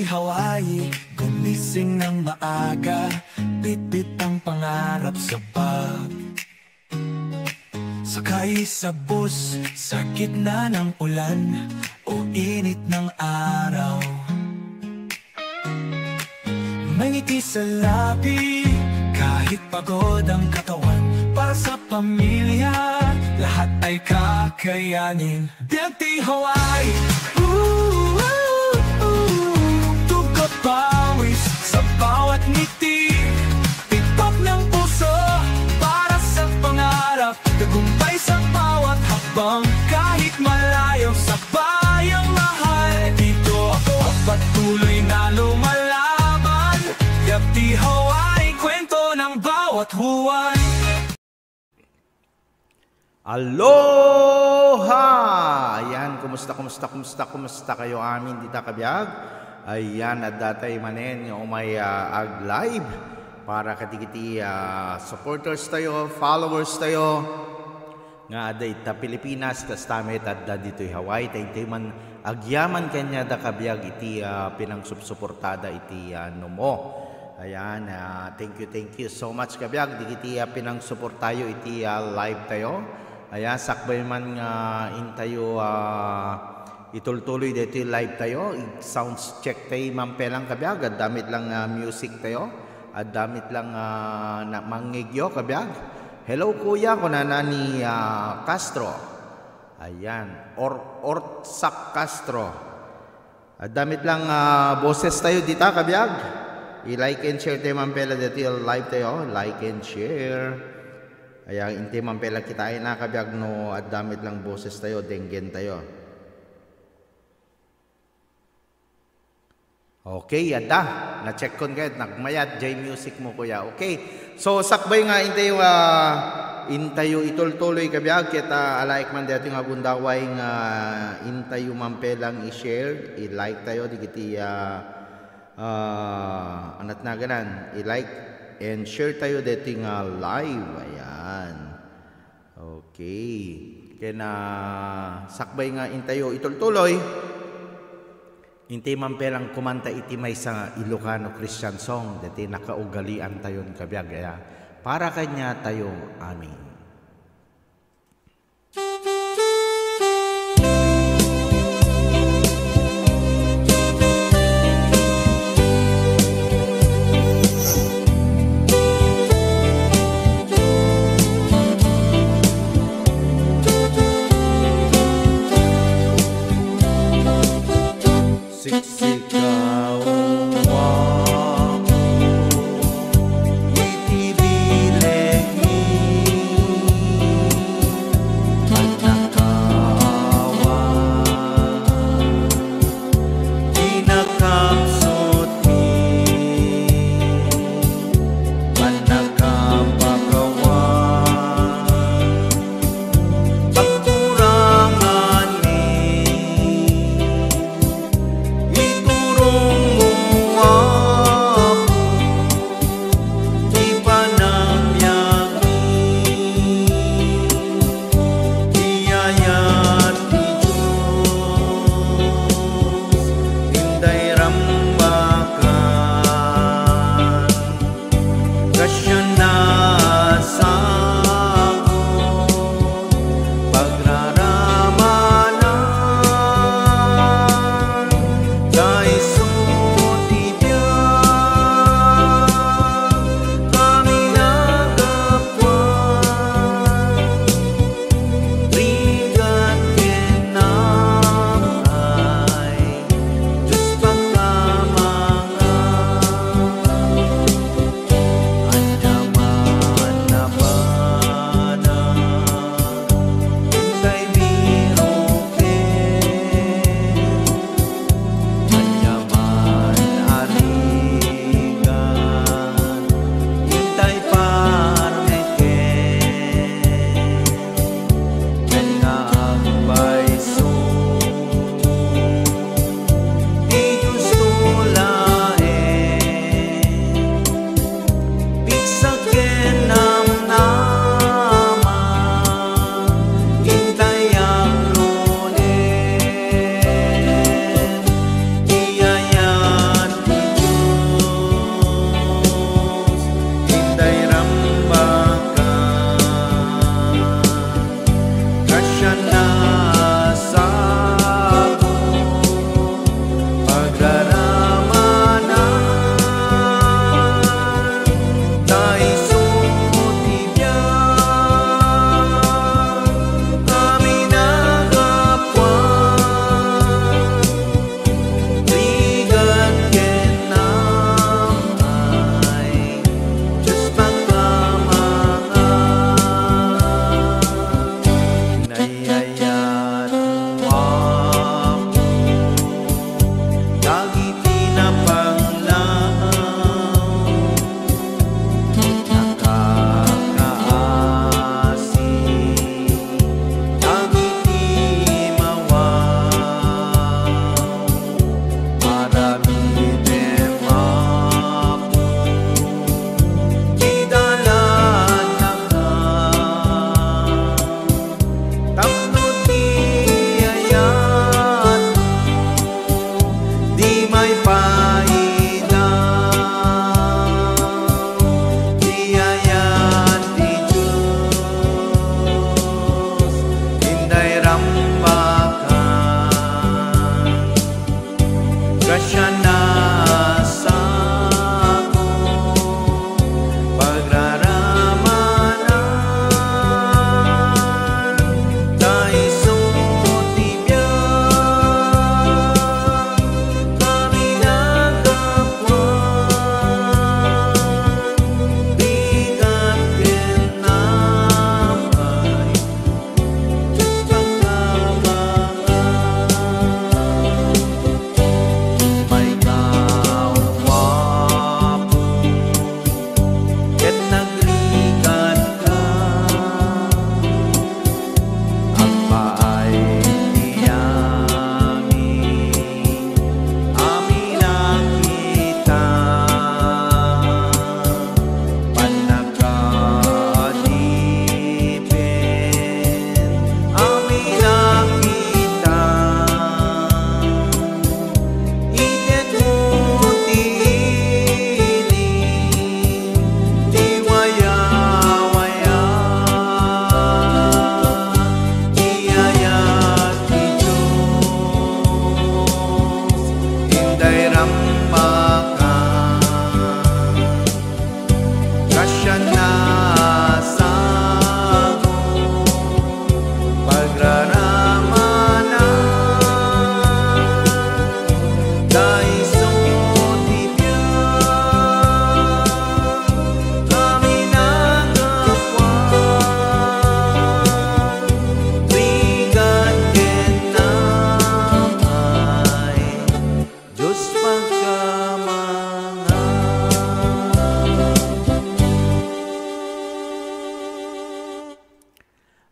Hawaii, gumising ng maaga, bitbit ang pangarap sa bag. Sakay sa bus, sa gitna ng ulan o init ng araw. May ngiti sa labi, kahit pagod ang katawan. Para sa pamilya, lahat ay kakayanin. Dirty Hawaii, tugot pawis sa bawat ngiti. Pitok ng puso, para sa pangarap. Tagumpay sa bawat hakbang, kahit malayo sa bayang mahal. Dito ako patuloy na lumalaban. Dirty Hawaii, kwento ng bawat buwan. Aloha! Ayan, kumusta kayo amin dita kabiyag? Ayan, at datay manen yung may ag live para katigiti supporters tayo, followers tayo nga aday ta Pilipinas kastamit at da dito'y Hawaii tayo man agyaman kanya da kabiyag iti pinangsuportada iti mo. Ayan, thank you so much kabiyag digiti pinangsuportayo iti live tayo. Ayan, sakbay man nga intayo itultuloy dito live tayo. Sounds check tayo mampelang kabiyag. At damit lang music tayo. At damit lang mangigyo kabiyag. Hello kuya, kunana ni Castro. Ayan, Orsak Castro. At damit lang boses tayo dita kabiyag. I-like and share tayo mampela dito live tayo. Like and share. Ayan, hindi man pala kitain na kabiyag no at damit lang boses tayo, denggen tayo. Okay, yada. Na-check ko kahit nagmayat, J-Music mo kuya. Okay, so sakbay nga intayo itultuloy kabiyag. Kita alaik man dito nga gundaway nga intayo man pelang i-share, i-like tayo. Digiti anat na ganan, i-like and share tayo dito nga live. Ayan. Okay. Kaya na sakbay nga intayo itultuloy. Intay man pelang kumanta iti may sa Ilocano Christian song. Dito nakaugalian tayo kabiyag. Kaya para kanya tayo. Amin. Iti bileg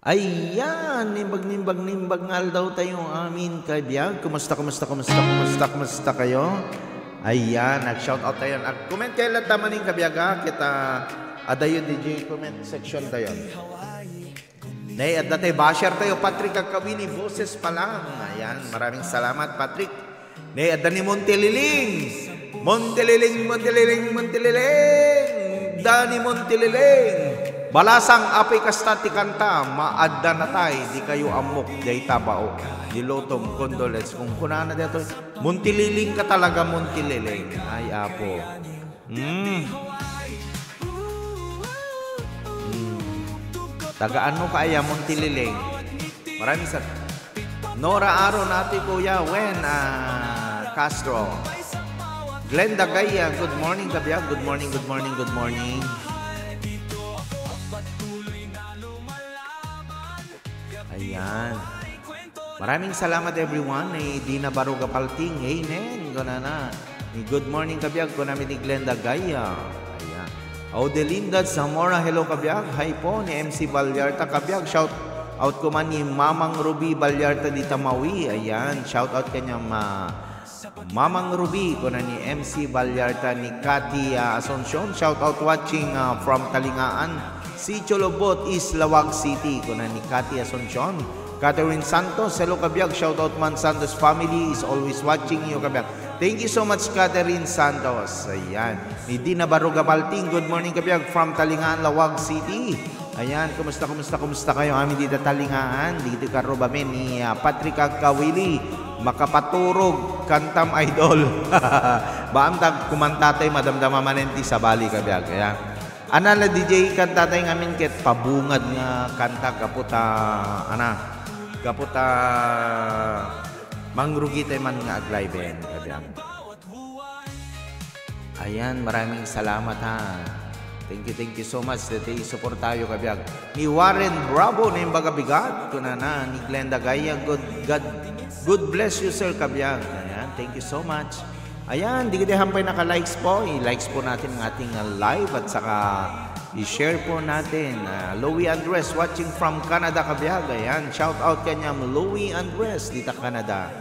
Ayan, nimbag nga daw tayo amin kabiyag. Kumusta kayo? Ayan, nag-shoutout tayo. Nag-comment kayo lang tamanin kabiyag ha. Kita adayo DJ comment section tayo. Nay, at dati basher tayo, Patrick Agkawili, boses pa lang. Ayan, maraming salamat Patrick. Nay, at ni Monteliling. Monteliling. Dani Monteliling. Balasang apay kastati kanta, maadda na tay, di kayo amok, day tabao. Dilotom, condolence. Kung kunana dito, Montililing ka talaga, Montililing. Ay, apo. Tagaan mo kaya, Montililing. Maraming sa... Nora Aro natin, Kuya Wen Castro. Glenda Gaya, good morning, kabiyag. Good morning. Ayan. Maraming salamat everyone. Dina Baruga Palting. Amen. Ganana. Good morning kabiyag ko namin ni Glenda Gaya. Ayan. Audelinda Zamora. Hello kabiyag. Hi po ni MC Balyarta kabiyag. Shout out ko man ni Mamang Ruby Balyarta di Tamawi. Ayan. Shout out kanya Mamang Ruby ko na ni MC Balyarta ni Cathy Asuncion. Shout out watching from Talingaan. Si Cholobot is Lawag City ko na ni Cathy Asuncion. Catherine Santos, hello kabiyag. Shout out man Santos family is always watching you kabiyag. Thank you so much Catherine Santos. Ayan. Ni Dina Baruga Balting, good morning kabiyag from Talingaan, Lawag City. Ayan, kumusta kayo? Amin dito Talingaan, dito karubamin ni Patrick Agkawili. Makapaturog kantam idol. Baam tag kumantatay madamdama manenti sa bali kabiyag. Ayan. Anala DJ kantatay ngamin ket pabungad nga kanta kaputa mangrugi tay man nga aglay-ben kabiyag. Ayan, maraming salamat ha. Thank you so much that support tayo kabiyag. Ni Warren Bravo na yung bagabigat kunana ni Glenda Gaya. God bless you sir kabiyag. Ayan, thank you so much. Ayan, di kita hampay naka-likes po. I-likes po natin ang ating live at saka i-share po natin. Louie Andres watching from Canada kabiyag. Ayan, shout out kanya Louie Andres dito Canada.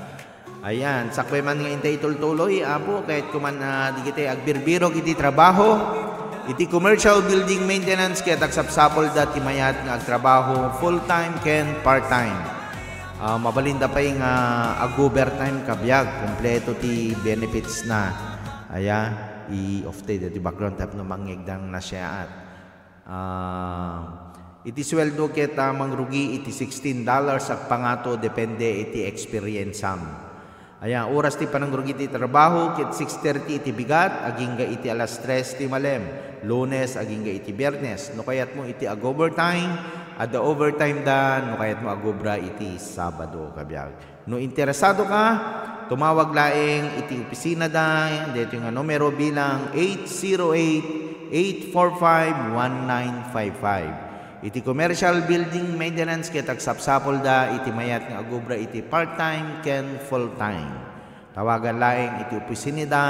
Ayan, sakwe man nga intay tultuloy. Apo, kahit kuman di kita agbirbiro kiti trabaho. Iti commercial building maintenance kaya tagsapsapol dati mayat nga agtrabaho full-time ken part-time. Mabalinda pa yung ag-overtime kabiyag. Kompleto ti benefits na. Aya, i-ofte dati background type no mangigdang na siya at. Iti sweldo kita mangrugi iti $16 ak pangato depende iti experience sam. Aya, oras ti panangrugi ti trabaho kit 6:30 iti bigat, agingga iti alas 3 ti malem. Lunes agingga iti Biyernes. No kayat mo iti ag-overtime, ada overtime da, no kayat mo agobra iti Sabado kabiyag. No interesado ka, tumawag laeng iti opisina da, dito yung numero bilang 808-845-1955. Iti commercial building maintenance kaya tagsapsapol da, iti mayat nga agobra iti part-time ken full-time. Tawagan laeng iti opisina da,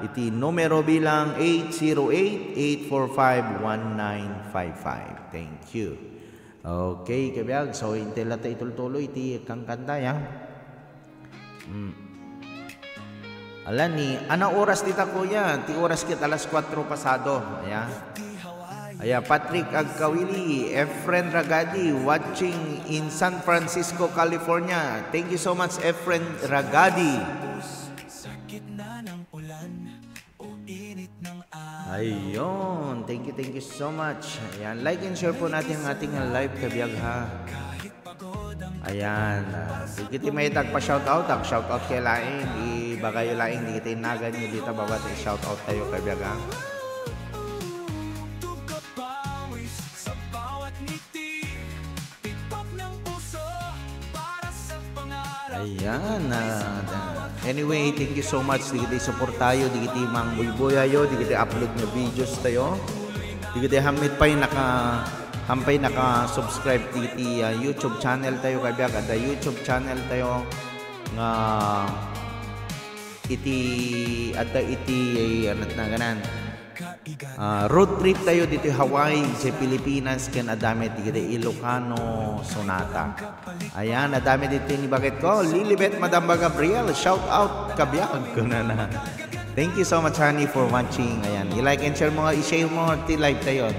iti numero bilang 808-845-1955. Thank you. Okay, kabiyag. So, intela tayo itultuloy iti kang kanta, ya. Alam ni, ana oras dita kuya? Ti oras kit alas 4 pasado. Ayan. Ayan, Patrick Agkawili, Efren Ragadi, watching in San Francisco, California. Thank you so much, Efren Ragadi. Ayun, thank you so much. Ayan, like and share po natin ang ating live kabiyag ha. Ayan, di kita may tagpa-shoutout, shoutout kay laing, ibagay laing, di kita inagan nyo dito, bawat shoutout tayo kabiyag ha. Ayan, anyway, thank you so much. Di kita support tayo, di kita mang buyboyayo, di kita upload na videos tayo. Di kita hamit pa yung hampay naka-subscribe di kita YouTube channel tayo kabiyag. Ada YouTube channel tayo nga iti ano na ganan. road trip tayo dito Hawaii, sa Pilipinas, ken adami dito Ilocano Sonata. Ayan, adami dito ni bakit ko, Lilibet Madamba Gabriel, shout out kabiyag ko na. Thank you so much honey for watching. Ayan, i-like and share mo, i-share mo, live tayo.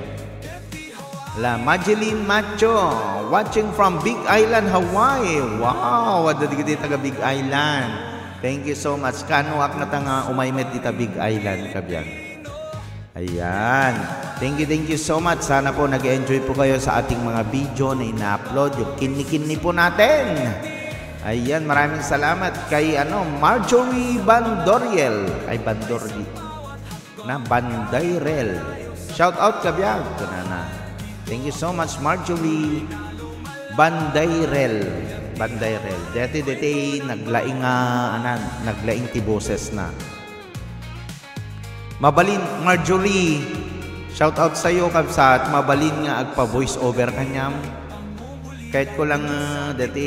La Majeline Macho, watching from Big Island, Hawaii. Wow, wadda dito taga Big Island. Thank you so much. Kanuak na tanga umaymet dito Big Island kabiyag. Ayan. Thank you so much. Sana po nag-enjoy po kayo sa ating mga video na ina-upload. Yung kini-kini po natin. Ayan, maraming salamat kay Marjorie Bandoriel. Ay, Bandayrel. Shout out kabiyag. Kunana. Thank you so much, Marjorie Bandayrel. Dati naglaing tiboses na. Mabalin, Marjorie. Shout out sa iyo kabsat. Mabalin nga agpa voice over kanyam. Kahit ko lang dati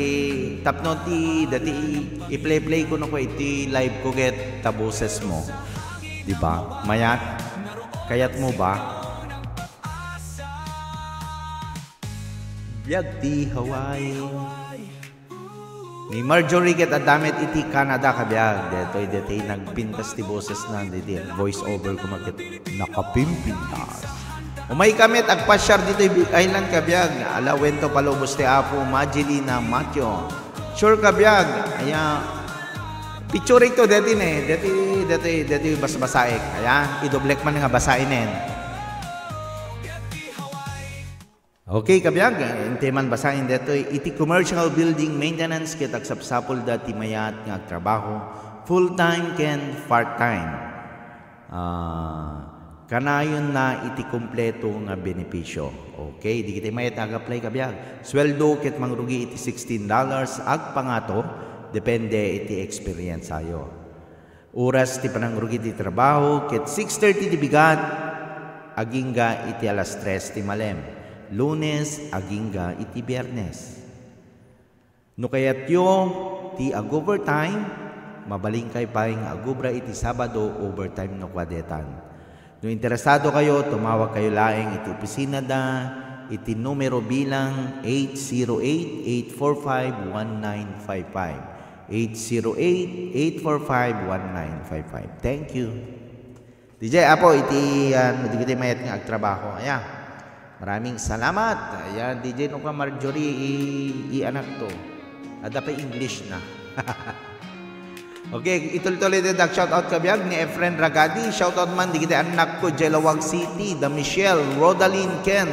tapnoti dati i-play ko no ko iti live ko get taboses mo. Di ba? Mayat. Kayat mo ba? Biag di Hawaii. Ni Marjorie ket adamit iti Canada kabiyag. Detoy nagpintas ti boses na dito. Voice over ko makit nakapimpintas. Umay kamit agpasyar dito Big Island kabiyag. Ala wento palubos ti Apo Majelina Matyo. Sure kabiyag. Aya picture ito dati basa-basaik. Aya idoblek man nga basainen. Okay, kabiyag, hindi man basahin dito, iti commercial building maintenance kita sapsapol dati mayat nga trabaho, full-time ken part-time. Kanayon na iti kompleto nga benepisyo. Okay, di kita mayat ag-apply kabiyag. Sweldo ket mangrugi iti $16 ag pangato, depende iti experience ayo. Oras ti panangrugi iti trabaho ket 6:30 ti bigat, agingga iti alas 3 ti malem. Lunes, agingga, iti Biyernes. No kayatyo, ti ag-overtime, mabaling kay paing agubra iti Sabado, overtime no kwadetan. No interesado kayo, tumawag kayo laing iti opisina da, iti numero bilang 808-845-1955. 808-845-1955. Thank you. DJ, apo, iti kita mayat nga agtrabaho. Ayan. Maraming salamat. Ayan, DJ no ka Marjorie, i-anak to. Ada pa English na. Okay, ituloy-tuloy din shout out kabiyag ni Efren Ragadi. Shout out man di kita anak ko Jelawag City, da Michelle, Rodaline Ken,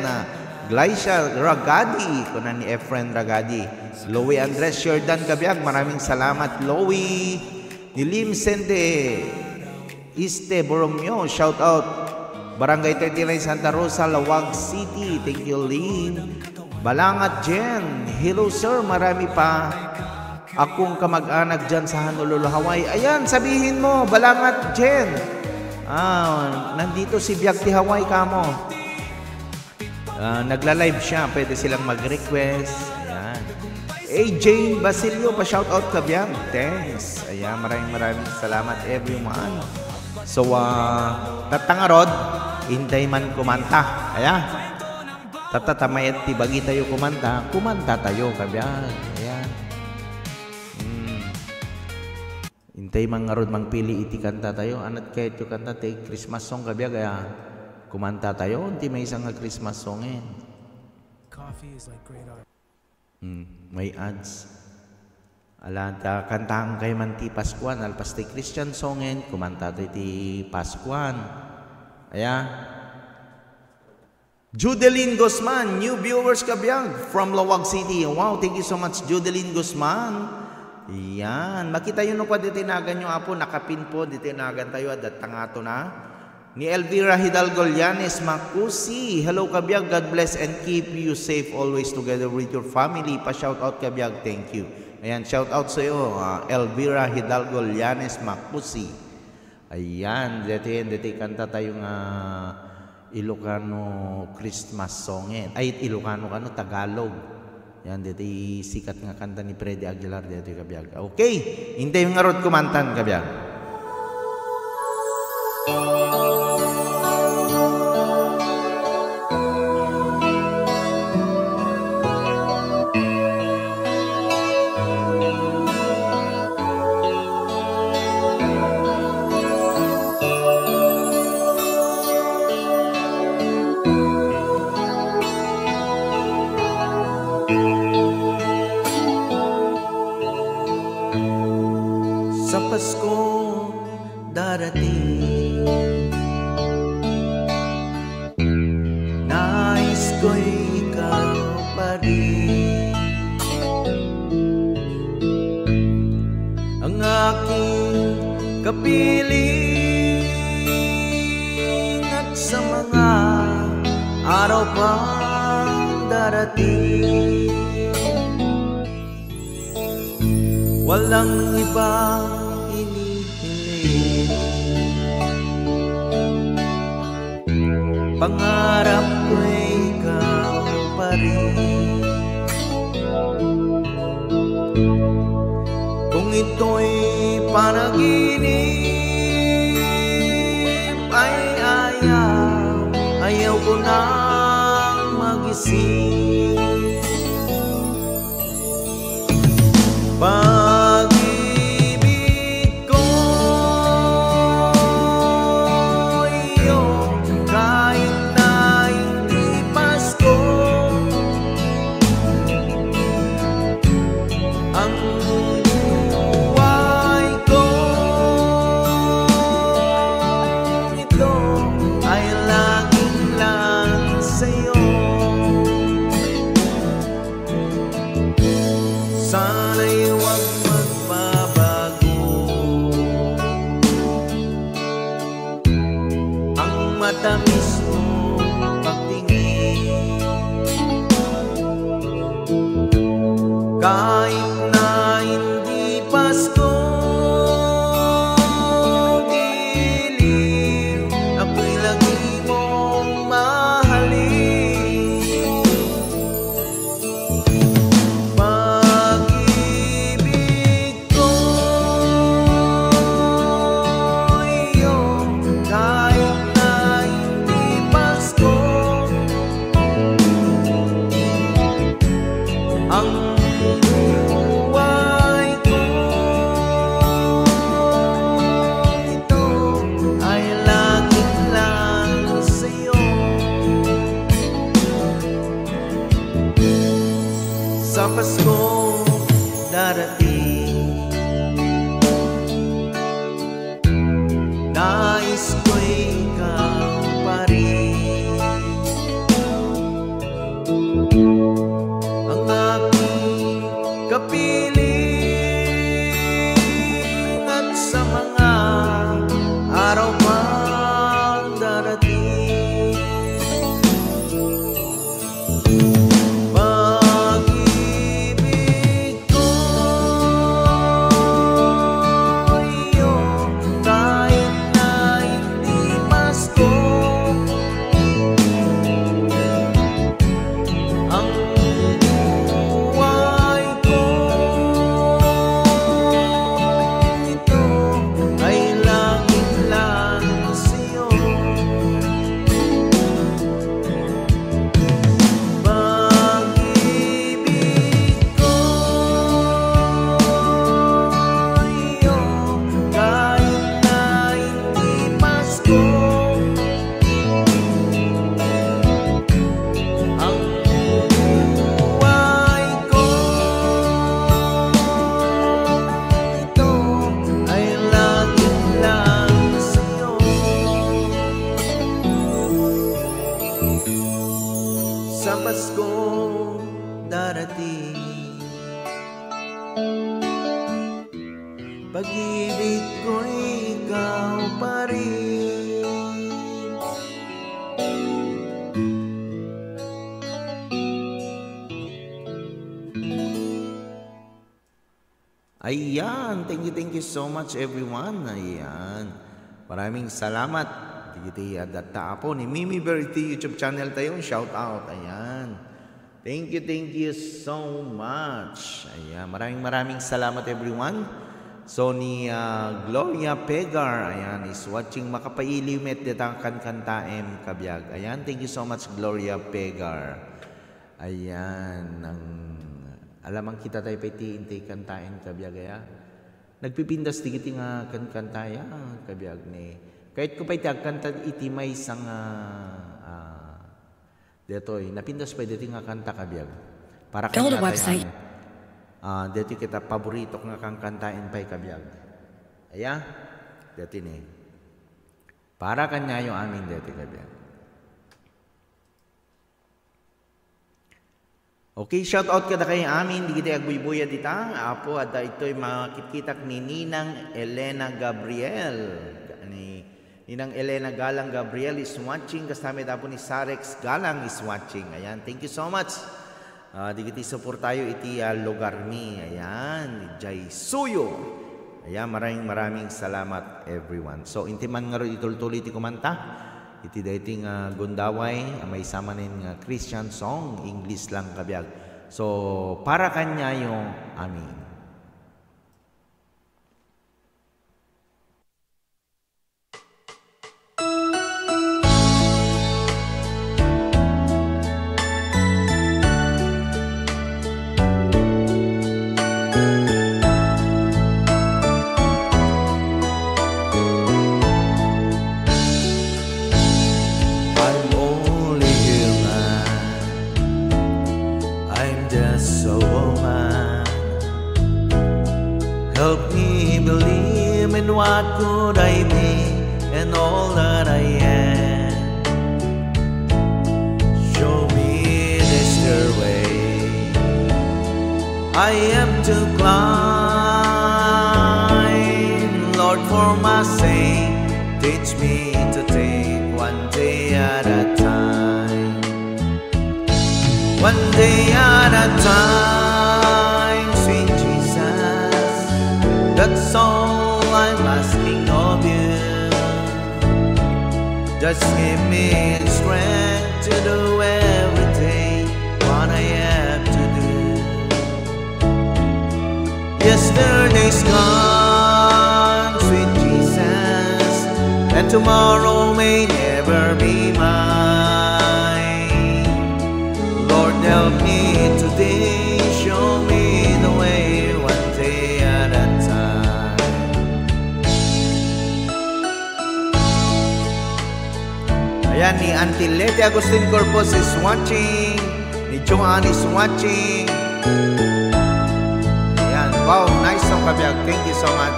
Glacia Ragadi, kunan ni Efren Ragadi. Louie Andres Jordan kabiyag. Maraming salamat Louie. Ni Lim Sende Iste Boromeo, shout out. Barangay 39 Santa Rosa, Lawag City. Thank you, Lynn. Balangat Jen. Hello, sir. Marami pa akong kamag-anak dyan sa Honolulu, Hawaii. Ayan, sabihin mo, Balangat Jen. Nandito si Biag ti Hawaii kamo. Nagla-live siya. Pwede silang mag-request. Ayan. Jane Basilio, pa-shoutout ka, Biag. Thanks. Ayan, maraming salamat, everyone. So, tatangarod, intay man kumanta. Ayan. Tatatamayat tibagi tayo kumanta tayo kabiyag. Ayan. Intay man ngarod mangpili iti kanta tayo. Anat kahit yung kanta tayo Christmas song kabiyag. Ayan. Kumanta tayo. Hindi may isang Christmas songin. Coffee is like great art. May ads. Alanta kantahan kay man ti Paskuan, alpas ti Christian songen, kumanta ti Paskuan. Ayan. Judeline Guzman, new viewers kabiyag from Lawag City. Wow, thank you so much Judeline Guzman. Ayan. Makita yun no pa ditinagan nyo apo, nakapin po, ditinagan tayo at tangato na. Ni Elvira Hidalgo Llanes Makusi. Hello kabiyag, God bless and keep you safe always together with your family. Pa-shout out kabiyag, thank you. Ayan, shout out sa iyo, Elvira Hidalgo Llanes Makusi. Ayan, dati kanta tayong Ilocano Christmas song. Ay, Ilocano Tagalog. Ayan, dati sikat nga kanta ni Freddy Aguilar dati kabiyag. Okay, hintay yung ngarod kumantan kabiyag. Pasko darating, nais ko'y ikaw pa rin. Ang aking kapiling at sa mga araw pang darating, walang ibang hinihiling. Pangarap ko'y ikaw pa rin. Kung ito'y panaginip ay ayaw ko nang magising. Pag-ibig ko iyo, kahit na hindi Pasko, ang buhay ko ito ay laging lang sa'yo. Sana'y huwag magbabago ang matamis mong pagtingin, kahit na hindi Pasko dilim, ako'y lagi mong mahalin. Pag-ibig ko iyo, kahit na hindi Pasko, ang buhay ko ito ay laging lang sa'yo. Sa Pasko darating, nais ko'y ikaw pa rin. Ang aking kapiling at sa mga araw pang darating, pag-ibig ko iyo, kahit na hindi Pasko, ang buhay ko ito ay laging lang sa'yo. Pag-ibig ko iyo, kahit na hindi Pasko, ang buhay ko ito ay laging lang sa'yo. Sa Pasko darating, pag-ibig ko ikaw pa rin. Ayan, thank you so much everyone. Ayan, maraming salamat. Tigiti adata po ni Mimi Verity YouTube channel tayo. Shout out. Ayan. Thank you so much. Ayan, maraming salamat everyone. So ni Gloria Pegar, ayan, is watching makapailiw met detangkan kantaem kabiyag. Ayan, thank you so much Gloria Pegar. Ayan, alamang kita tayo pati kantain kabiyag ya. Nagpipindas tigiti nga kantaya kabiyag ni. Kahit ko pa'y kanta iti may isang detoy, napindas pa dito nga kanta kabiyag. Para kanta website. dito kita paborito nga kang kantain pa'y kabiyag. Ayan, dati ni. Para kanya yung amin dati kabiyag. Okay, shout out kada kay amin, di kita agbuy-buya dita. Apo, at ito'y makikita ni Ninang Elena Gabriel. Ninang Elena Galang Gabriel is watching. Kasama tapo ni Sarex Galang is watching. Ayan, thank you so much. Di kita support tayo iti lugar ni. Ayan, Jay Suyo. Ayan, maraming salamat everyone. So, intiman nga rin itultuloy iti kumanta. Iti dating gundaway, may sama nin Christian song, English lang kabiyag. So, para kanya yung amin. Help me believe in what could I be and all that I am. Show me this your way. I am to climb, Lord, for my sake. Teach me to take one day at a time. One day at a time, sweet Jesus. That's all I'm asking of you. Just give me the strength to do every day what I have to do. Yesterday's gone, sweet Jesus, and tomorrow may never be mine. Lord, help me today, show me the way one day at a time. Ayan, ni Auntie Leti Agustin Corpus is watching, ni Joanne is watching. Ayan, wow, nice song kabiyag, thank you so much.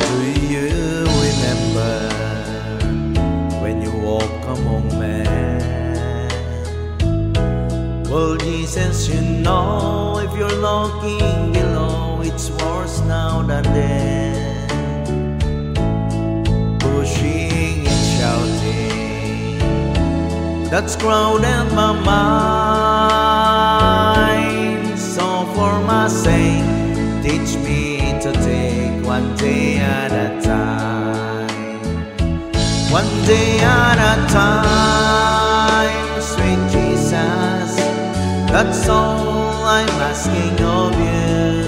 Do you remember when you walk among men? Well, Jesus, you know if you're looking below, it's worse now than then. Pushing and shouting, that's crowded my mind. So for my sake, teach me to take one day at a time. One day at a time, sweet Jesus. That's all I'm asking of you.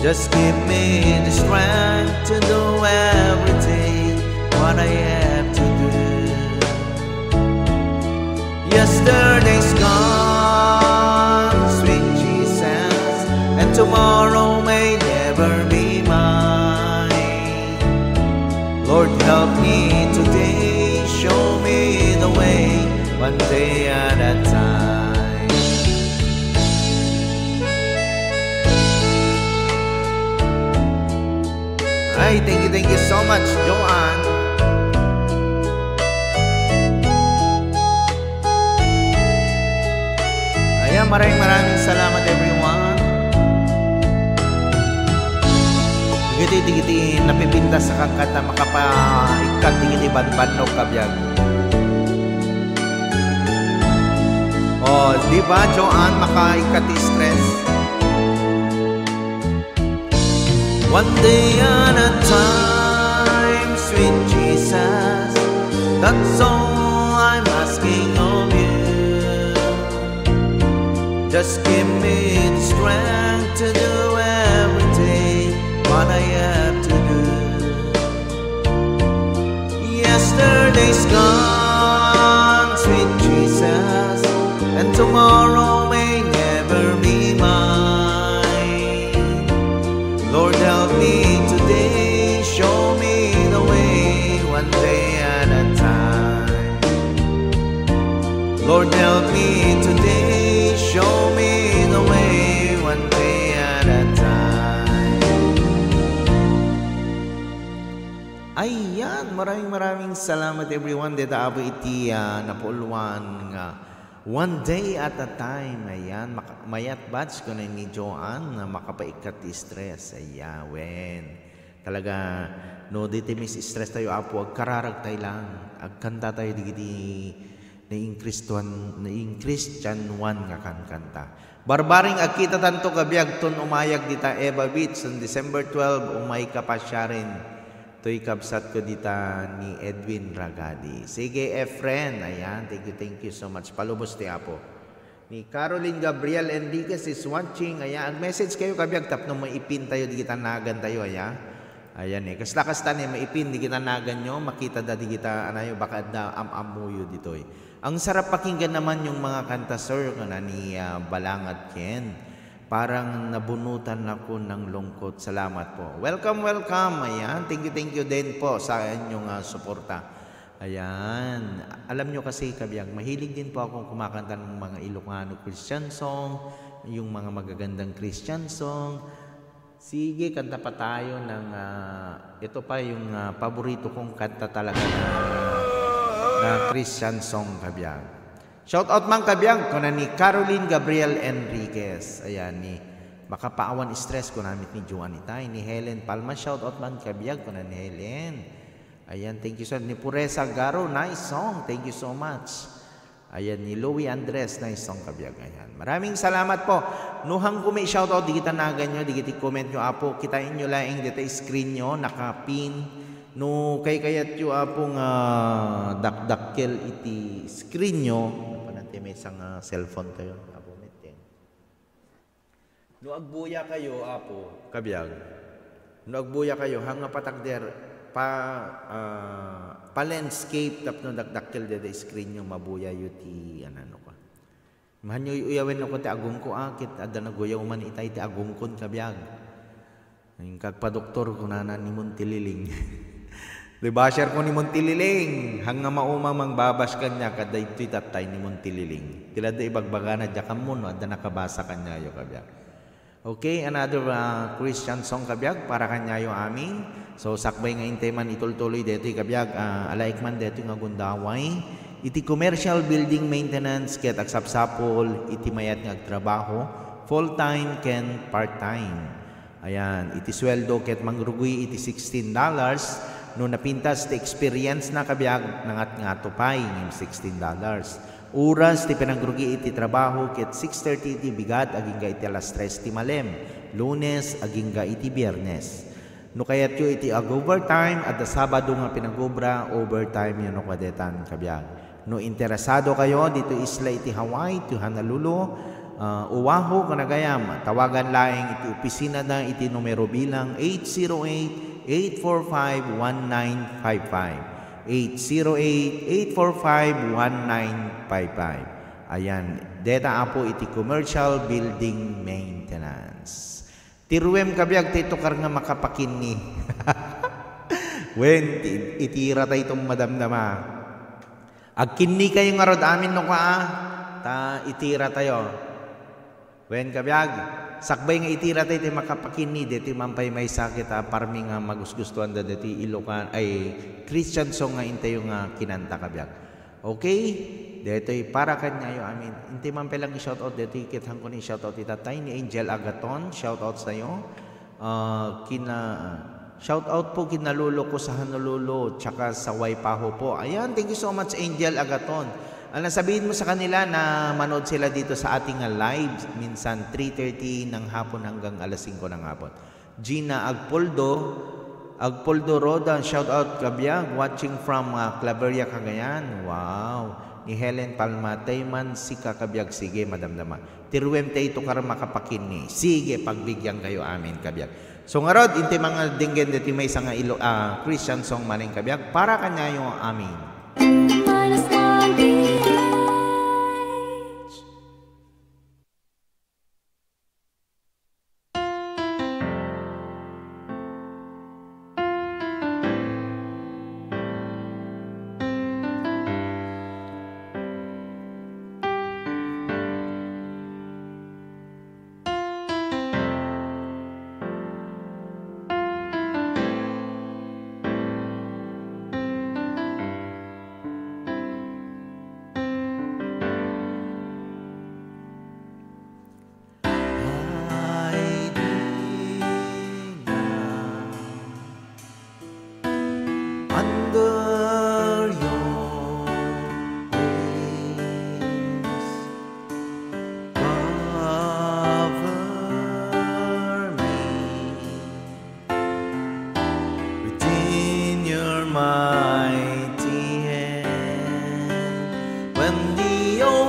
Just give me the strength to do every day what I have to do. Yesterday's gone, sweet Jesus, and tomorrow may never be mine. Lord, help me today, show me the way one day at a time. Ay, thank you so much, Joanne. Ayan, maraming salamat everyone. Digiti napipinta sa kangkat na makapaikat digiti banbanog kabiyag. Oh, di ba, Joanne, makaikat stress? One day at a time, sweet Jesus, that's all I'm asking of you. Just give me the strength to do every day what I have to do. Yesterday's gone, sweet Jesus, and tomorrow may never be mine. Lord, help me today, show me the way one day at a time. Lord, help me today, show me the way one day maraming salamat everyone. Deta abo iti napulwan nga one day at a time. Ayan, mayat batch ko na ni Joanne na makapaikat ti stress. Ayan, talaga, no, dito mis stress tayo apo, agkararag tayo lang. Agkanta tayo digiti na Christian one nga kanta. Barbaring agkita tanto kabiag ton umayag dita Eva Beach on December 12 umay ka pa siya rin. To'y kabsat ko dita ni Edwin Ragadi. Sige, friend. Ayan, thank you so much. Palubos ti apo. Ni Caroline Gabriel Enriquez is watching. Ayan, message kayo kabiag tap no maipin tayo, di kita nagan tayo. Ayan, kasta ni maipin, di kita nagan nyo. Makita da di kita, baka da amamuyo dito eh. Ang sarap pakinggan naman yung mga kanta, sir, na ni Balangat Ken. Parang nabunutan ako ng lungkot. Salamat po. Welcome. Ayan. Thank you din po sa inyong suporta. Ayan. Alam nyo kasi, kabiyak, mahilig din po akong kumakanta ng mga Ilocano Christian song, yung mga magagandang Christian song. Sige, kanta pa tayo ng, ito pa yung paborito kong kanta talaga na Christian song, kabiyak. Shout out man kabiyak ko na ni Caroline Gabriel Enriquez. Ayan, ni makapaawan stress ko namit ni Juanita. Ni Helen Palma, shout out man kabiyak ko na ni Helen. Ayan, thank you so much. Ni Puresa Garo, nice song. Thank you so much. Ayan, ni Louie Andres, nice song kabiyak. Ayan, maraming salamat po. Nuhang ko may shout out, di kita nagan nyo, di kita comment nyo apo. Kitain nyo lang dito screen nyo, nakapin. No, kayat yung apong dakdakkel iti screen nyo. Pananti may isang cellphone kayo. Apo, metin. No, agbuya kayo, apo, kabiyag. No, agbuya kayo, hanga patagder, pa landscape, tap no dakdakkel dito screen nyo, mabuya yuti, ano ka. Mahan nyo uyawin ako ti agong ko, akit, ada naguyaw man itay ti agong kon, kabiyag. Yung kagpa-doktor ko na ni Montililing. Diba, share ko ni Montililing. Hanga mauma mang babas kanya kada ito'y tatay ni Montililing. Tila da ibagbaga na dyan mo, no? Ada nakabasa kanya yung kabiyag. Okay, another Christian song kabiyag para kanya yung amin. So, sakbay nga intay man itultuloy dito yung kabiyag. Alaik man dito yung agundaway. Iti commercial building maintenance ket agsapsapol. Iti mayat nga trabaho. Full-time ken part-time. Ayan, iti sweldo ket mangrugoy iti $16. No napintas ti experience na kabiyag nangat nga tupay ng $16. Oras ti pinagrugi iti trabaho ket 6:30 iti bigat aging ga iti alas 3 ti malem. Lunes aging ga iti Biyernes. No kayat yo iti overtime at Sabado nga pinagobra overtime yun no kadetan kabiyag. No interesado kayo dito isla iti Hawaii to Honolulu, Oahu kanagayam tawagan laing iti opisina na iti numero bilang 808-845-1955. 808-845-1955. Ayan, deta apo iti commercial building maintenance. Tiruem kabiyag tito kar nga makapakinni. Wen itira tayo itong madamdama. Agkinni kayo nga rod amin no ka ta itira tayo. Wen kabiyag sakbay nga itira tayo iti makapakinni deti mampay may sakit parmi nga magusgustuhan da deti Ilocan ay Christian song nga intayo nga kinanta kabiyag. Okay? Deto'y para kanya yung amin. Inti mampay lang i-shoutout deti kitang ko ni shoutout itatay ni Angel Agaton. Shoutout sa iyo. Shoutout po kinalulo ko sa Honolulu tsaka sa Waipahu po. Ayan, thank you so much Angel Agaton. Sabihin mo sa kanila na manood sila dito sa ating live minsan 3:30 ng hapon hanggang alas 5 ng hapon. Gina Agpoldo Roda, shout out kabiyag, watching from Claveria, Cagayan. Wow. Ni Helen Palma, Tayman si kakabiyag, sige madamdama. Tiruem tayo kar makapakinni. Sige, pagbigyan kayo amin kabiyag. So ngarod, inti mga dinggen dito may isang Christian song maning kabiyag para kanya yung amin.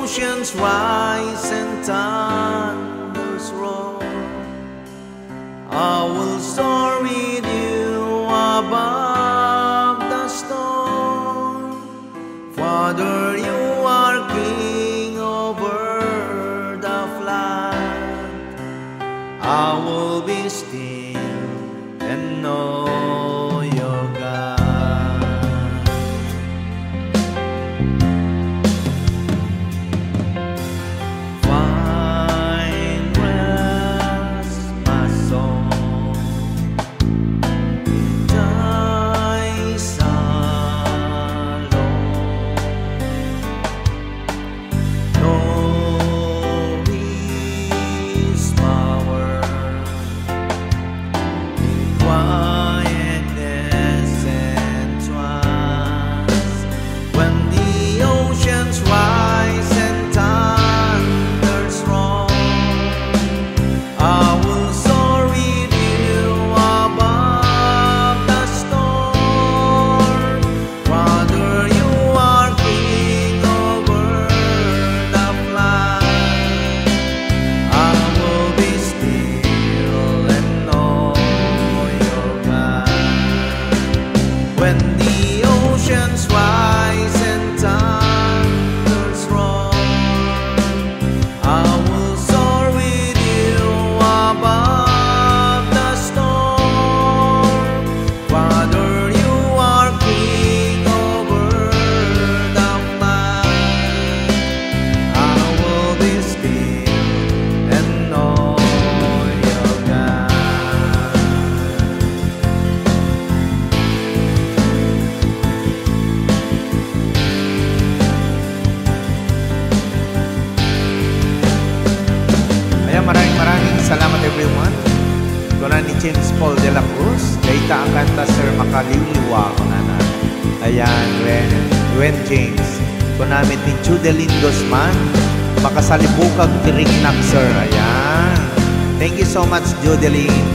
oceans rise and thunders roar, I will soar with you above the storm. Father, you are king over the flood. I will be still and know your God. Find rest, my soul, in thy shalom. Know His power in quietness and trust. When the oceans rise and thunders roar, I will soar with you above the storm. Father, you are king over the flood. I will be still and know your God. When the oceans rise and thunders roar, I will soar with you above the storm. Father, you are king over the flood. I will be still and know your God. Ayan, maraming salamat everyone. Kuna ni James Paul de la Cruz, Daita ang kanta Sir Makaliliwa ko na na. Ayan, Gwen James. Kunamit ni Judelyn Guzman, Makasalibukag Tirignak Sir. Ayan. Thank you so much, Judelyn.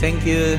Thank you.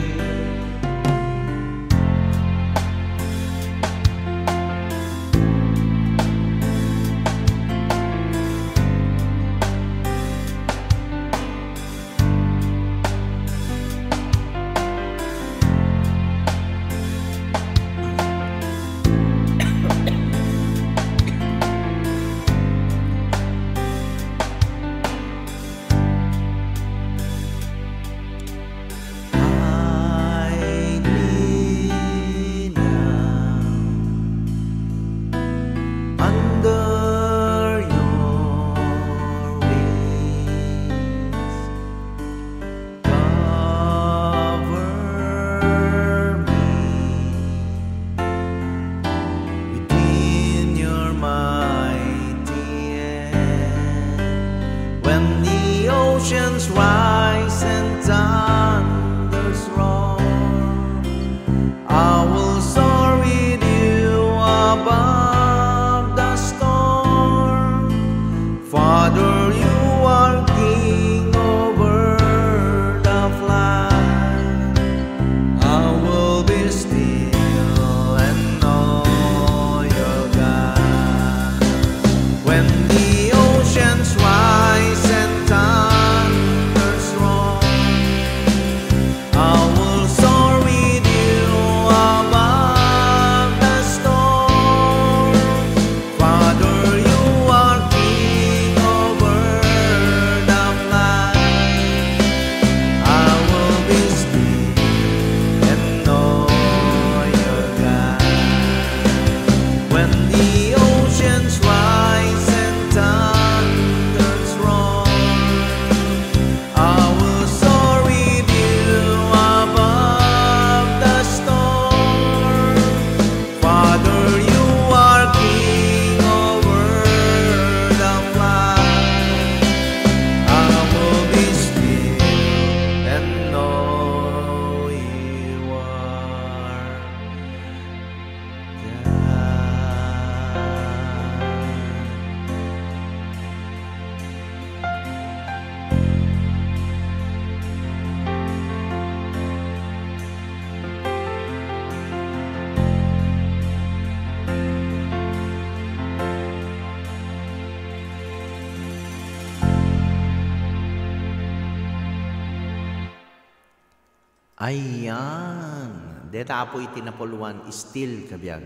Ayan. Deta apo itinapuluan still kabiyag.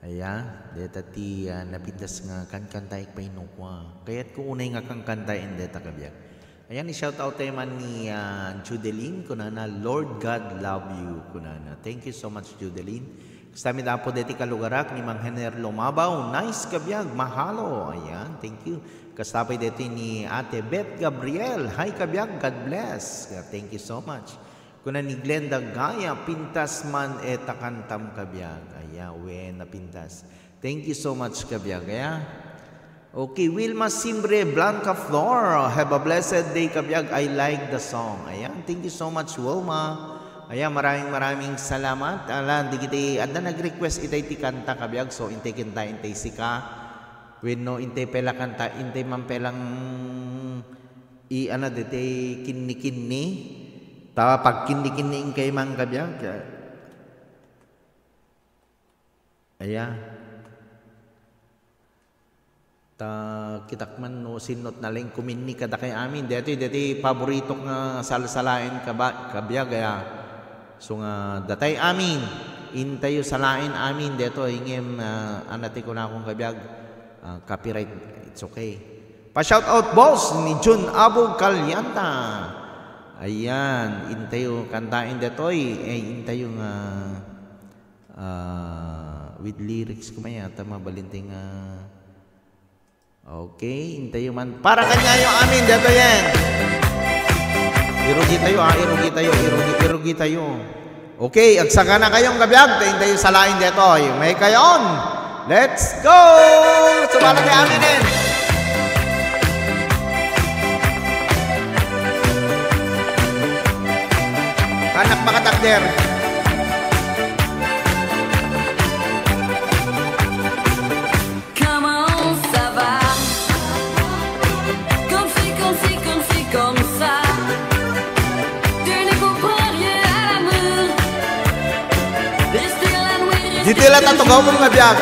Ayan. Deta ti napintas nga kankantay painukwa. Kaya't ko unay nga kankantay deta kabiyag. Ayan, i-shout out tayo man ni Judeline kunana, Lord God love you kunana. Thank you so much Judeline. Kastami da po deti kalugarak ni Mang Henner Lumabaw. Nice kabiyag, mahalo. Ayan, thank you. Kastapay deti ni Ate Beth Gabriel. Hi kabiyag, God bless. Thank you so much. Kuna ni Glenda Gaya, pintas man takantam kabiyag. Ayan, na pintas. Thank you so much kabiyag. Ayan. Okay, Wilma Simbre, Blanca Flor. Have a blessed day kabiyag. I like the song. Ayan, thank you so much Wilma. Ayan, maraming salamat. Alam, di kita, ada nag-request itay ti kanta kabiyag. So, intay kinta, intay sika. When no, intay pela kanta, intay man pelang dite kinni-kinni. Tawa pag kinni-kinni kay mang kabiyag. Ayan. Kitakman no sinot na lang kuminni kada kay amin. Dito paborito nga salsalain kabiyag. Ayan. So nga datay amin, intayo salain amin dito ingem anati ko na akong kabiyag copyright, it's okay. Pa-shout out boss ni Jun Abo Kalyanta. Ayan, intayo kantain dito intayo nga with lyrics ko maya tama balinting okay, intayo man para kanya yung amin dito yan. Irugi tayo. Okay, agsaka na kayong kabiyag. Tayo tayo salain dito. May kayon. Let's go! Sumala kay aminin. Anak makatakder. Dito lang tatugaw mo nga biyag.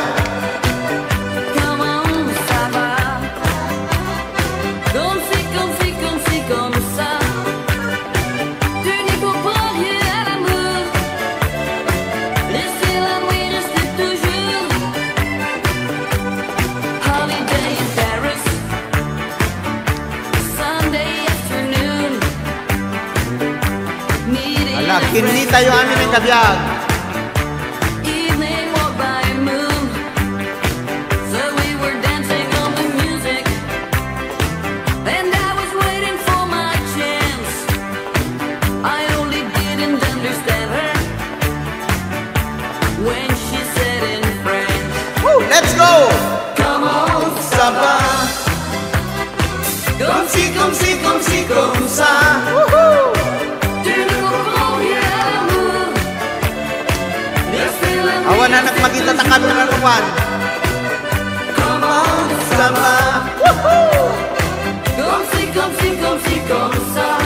Ala, kinli tayo amin ng kabiyag. Let's go! Come on, Saba. Comme si, comme ça. Woohoo! Awan anak magita ta camera ruwan. Come on, Saba. Woohoo! Comme si, comme ça.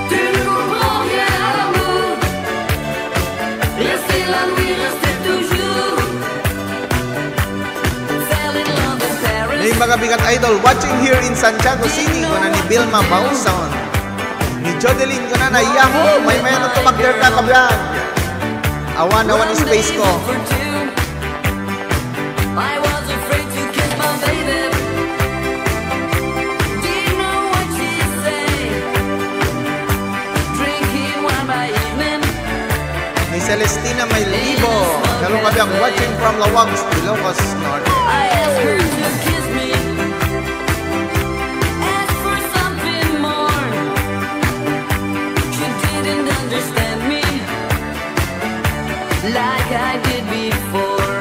Tu ne comprends rien à l'amour. Restez la nuit, restez toujours. May mga bigat idol watching here in Santiago City ko na ni Vilma Bauson, ni Jodeline ko na Yahoo, may na tumakder ka kabyan. Awan space ko. I was afraid to kiss my baby. Do you know what she say? Drinking wine by evening. Ni Celestina May Libo, kalong kabyan watching from Lawags, Ilocos Norte. I asked her to kiss me. Ask for something more. She didn't understand me like I did before.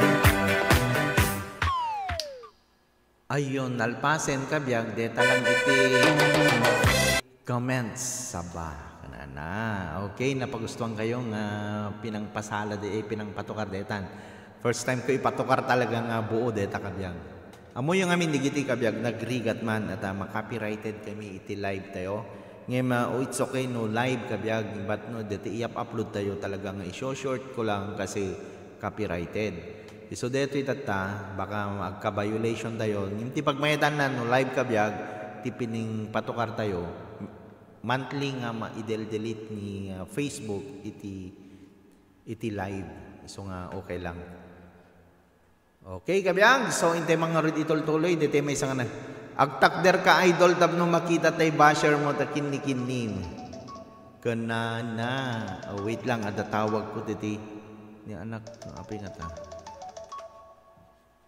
Ayun, nalpasen kabiyag, deta lang iti comments saba. Na. Okay, napagustuhan kayong pinangpasala pinangpatukar detan. First time ko ipatukar talaga nga buo deta kabiyag. Amo yung amin digiti kabiyag nagrigat man at maka-copyrighted kami iti live tayo. Ngem it's okay no live kabiyag but no deti i-upload tayo talaga nga i-short ko lang kasi copyrighted. So deto itata baka magka-violation tayo. Ngem ti pagmayetan na no live kabiyag ti pining patukar tayo. monthly nga ma-delete ni Facebook iti live. So nga okay lang. Okay, kabiyang. So inte mga rid itol-tuloy dito may isang agtakder ka idol tab no makita tay basher mo ta kinnikinim. Kana na. Wait lang, ada tawag ko titi ni anak api nga ta.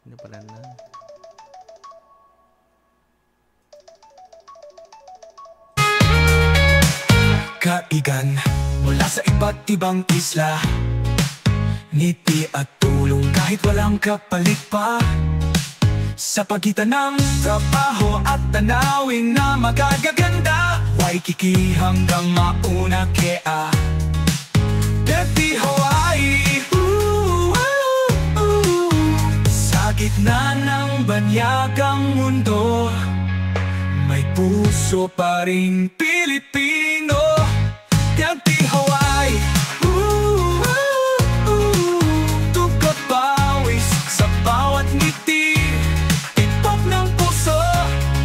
Hindi pala na. Kaigan mula sa iba't ibang isla, ngiti at tulong kahit walang kapalit pa. Sa pagitan ng trabaho at tanawin na magagaganda, Waikiki hanggang Mauna Kea, Dirty Hawaii. Sa gitna ng banyagang mundo, may puso pa ring Pilipino. Dirty Hawaii. Tugot pawis sa bawat ngiti, itok ng puso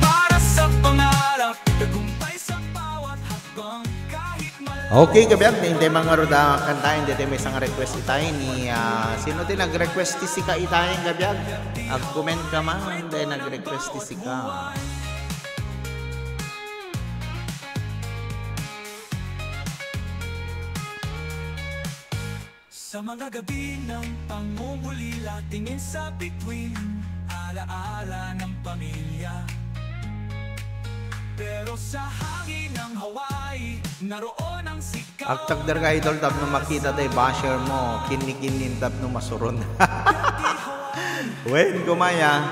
para sa pangarap, tagumpay sa bawat hakbang kahit malayo. Okay, kabiyag, hindi mga roda kantahin dito may isang request itayin ni sino din nag-request ti sika itayin kabiyag? Ag-comment ka man, hindi nag-request ti sika. Sa mga gabi ng pangungulila, tingin sa bituin, alaala ng pamilya. Pero sa hangin ng Hawaii, naroon ang sigaw. Agtakder ka idol tab no makita tay basher mo, kinikinin tab no masuron. Wen kumaya.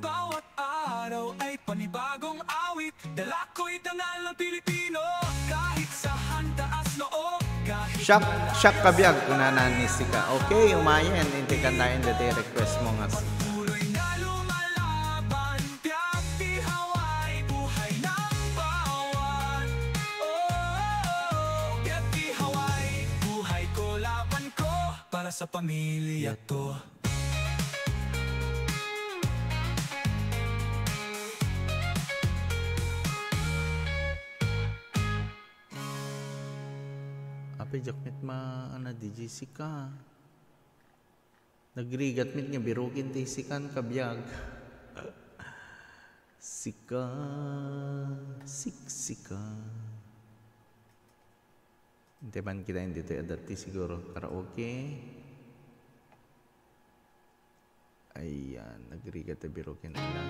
Bawat araw ay panibagong awit, dala ko'y dangal ng Pilipino. Kahit sa handaas loob, Shak kabiyag kunanan ni sika. Okay, umayan inte kantahin dito request mo nga. tuloy na lumalaban, Dirty Hawaii, buhay ng bawat. Dirty Hawaii, buhay ko, laban ko, para sa pamilya to. Ape jakmet ma ana di sika. Nagrigat mit nga birukin ti sikan kabiyag. Sika, siksika. Hindi man kita hindi ito adati siguro karaoke. Ayan, nagrigat ti birukin ala.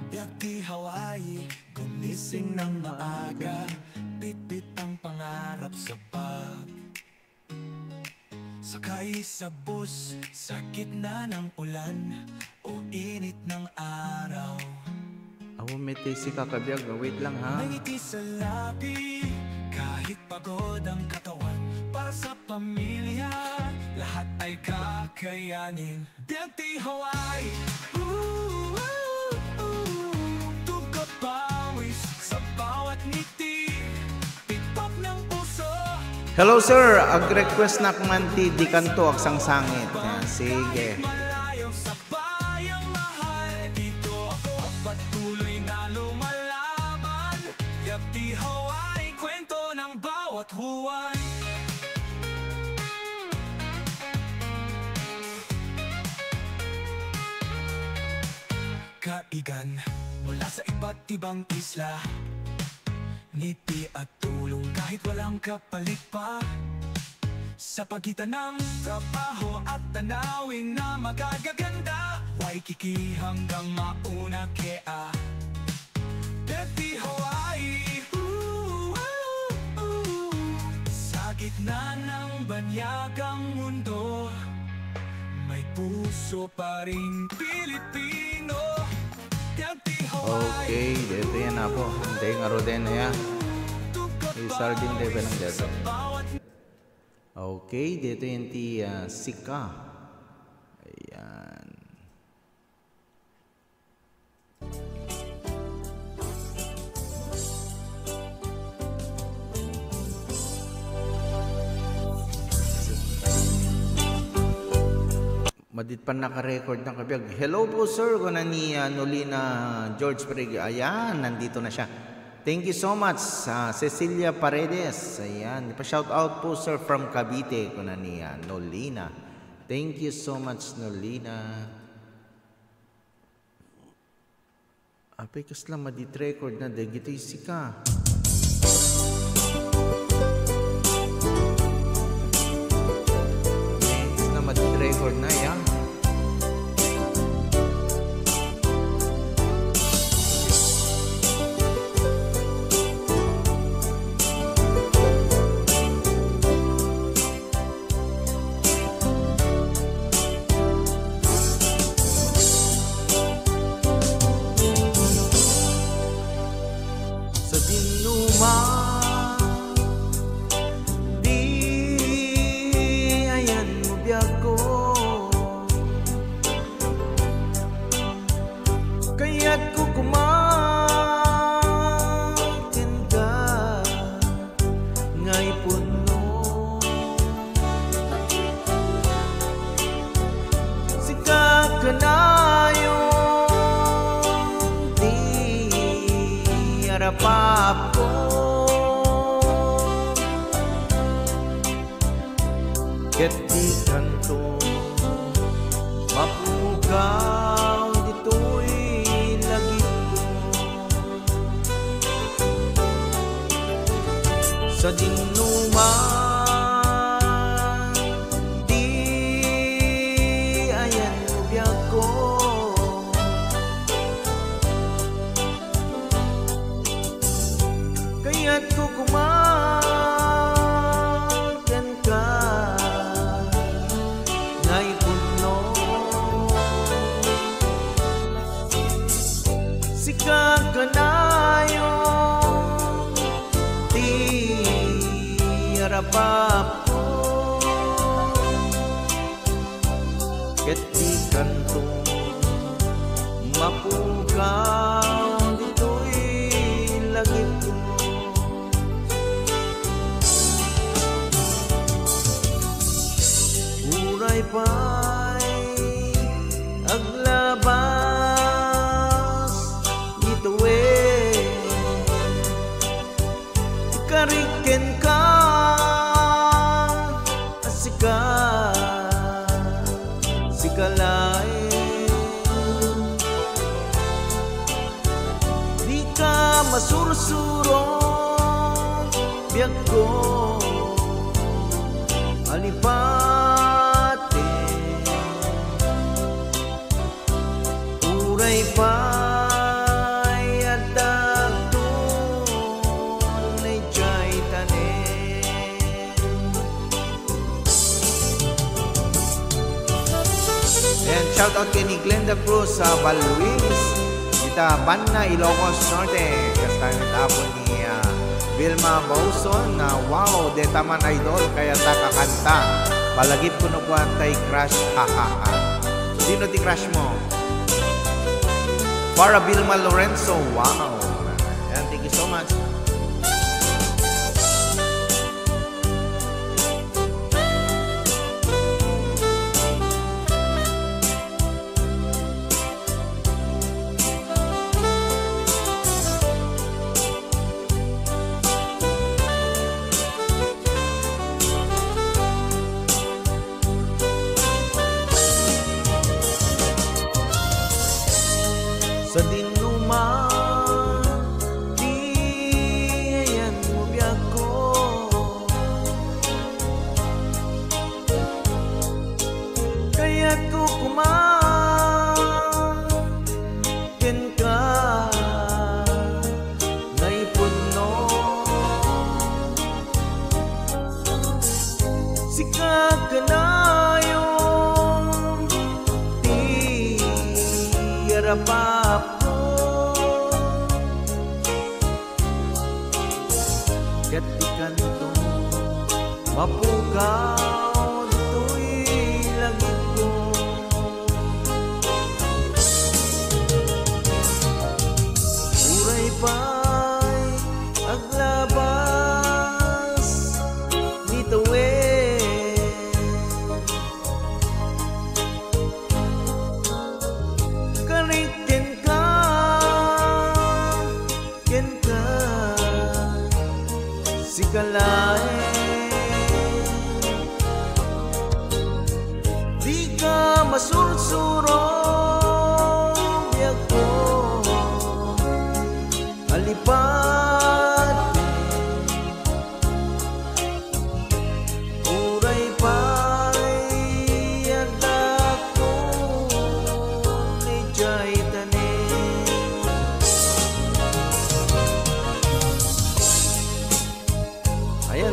Dirty Hawaii, gumising ng maaga, bitbit ang pangarap sa bag. Sakay sa bus, sa gitna ng ulan o init ng araw. Awo may tisi ka kabiyag, wait lang ha. May ngiti sa labi, kahit pagod ang katawan, para sa pamilya, lahat ay kakayanin. Dirty Hawaii. Tugot pawis sa bawat ngiti, pipak ng puso. Hello sir, ag-request na kuman ti di kanto aksang sangit. Yan, sige. Malayo sa bayang mahal, dito ako patuloy na lumalaban. Dirty Hawaii, kwento ng bawat huwan. Kaigan mula sa iba't ibang isla, ngiti at tulong kahit walang kapalit pa. Sa pagitan ng trabaho at tanawin na magagaganda, Waikiki hanggang Mauna Kea, Dirty Hawaii. Sa gitna ng banyagang mundo, may puso pa ring Pilipino. Dirty Hawaii. Okay, dito yan na po. Hindi nga roden na yan. Sardin din ba ng dito? Okay, dito yung ti sika. Ayan. Madit pa naka-record ng kabiyag. Hello po sir, ko na ni Nolina George Pereg. Ayan, nandito na siya. Thank you so much, Cecilia Paredes. Ayan, pa-shout out po sir from Cavite, ko na ni Nolina. Thank you so much, Nolina. Apay kasla madit record na dagito isika. Kasla madit record na yan. Ket di kanto mapugaw dito'y lagi ko sa dinuman di ayan ubiyag ko kaya't ko papo ket di kanto mapugaw dito'y lagip ko uray pa'y aglabas dito'y kariken ka di ka masursurong biyak ko alipate uray pa'y adag doon ay jay tanin. And shout out kay ni Glenda Cruz sa Balwis, kita Banna, Ilocos Norte. Kasama tapon ni Vilma Bauson na wow, de taman idol kaya ta kakanta. Palagip ko na kuwantay crush, hahaha. Sino ti crush mo? Para Vilma Lorenzo, wow. And thank you so much. Sa dinuman di ayan mo biyak ko kaya't ko kumakin ka naipon no sikap ka na yung di yarapap ket di kanto mapugaw dito'y langit ko uray pa'y aglabas dito'y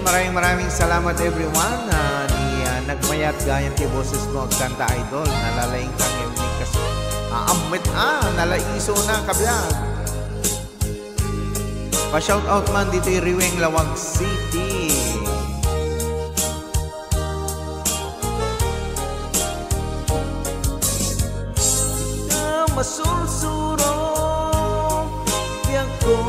maraming salamat everyone. Nagmayat gayan ti boses mo agkanta idol. Nalalaing kang yung kas aamwit nalaiso na kabiyag. Pa-shout out man dito yung Riweng Lawag City. Na masulsuro biyak ko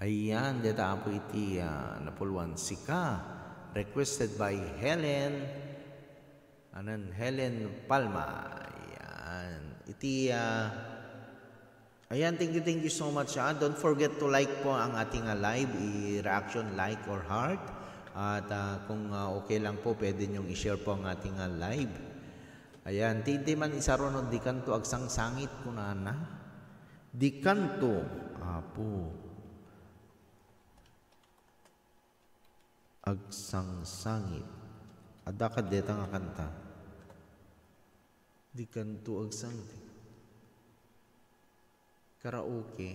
ayan, data po iti napulwan sika. Requested by Helen. Helen Palma. Ayan. Iti, ayan, thank you so much. Don't forget to like po ang ating live. I-reaction, like or heart. At kung okay lang po, pwede nyong i-share po ang ating live. Ayan, tinti man isaronod di kanto agsang sangit kunana. Di kanto, apo. Agsang sangit. Ada ka deta nga kanta. Di kanto agsang karaoke.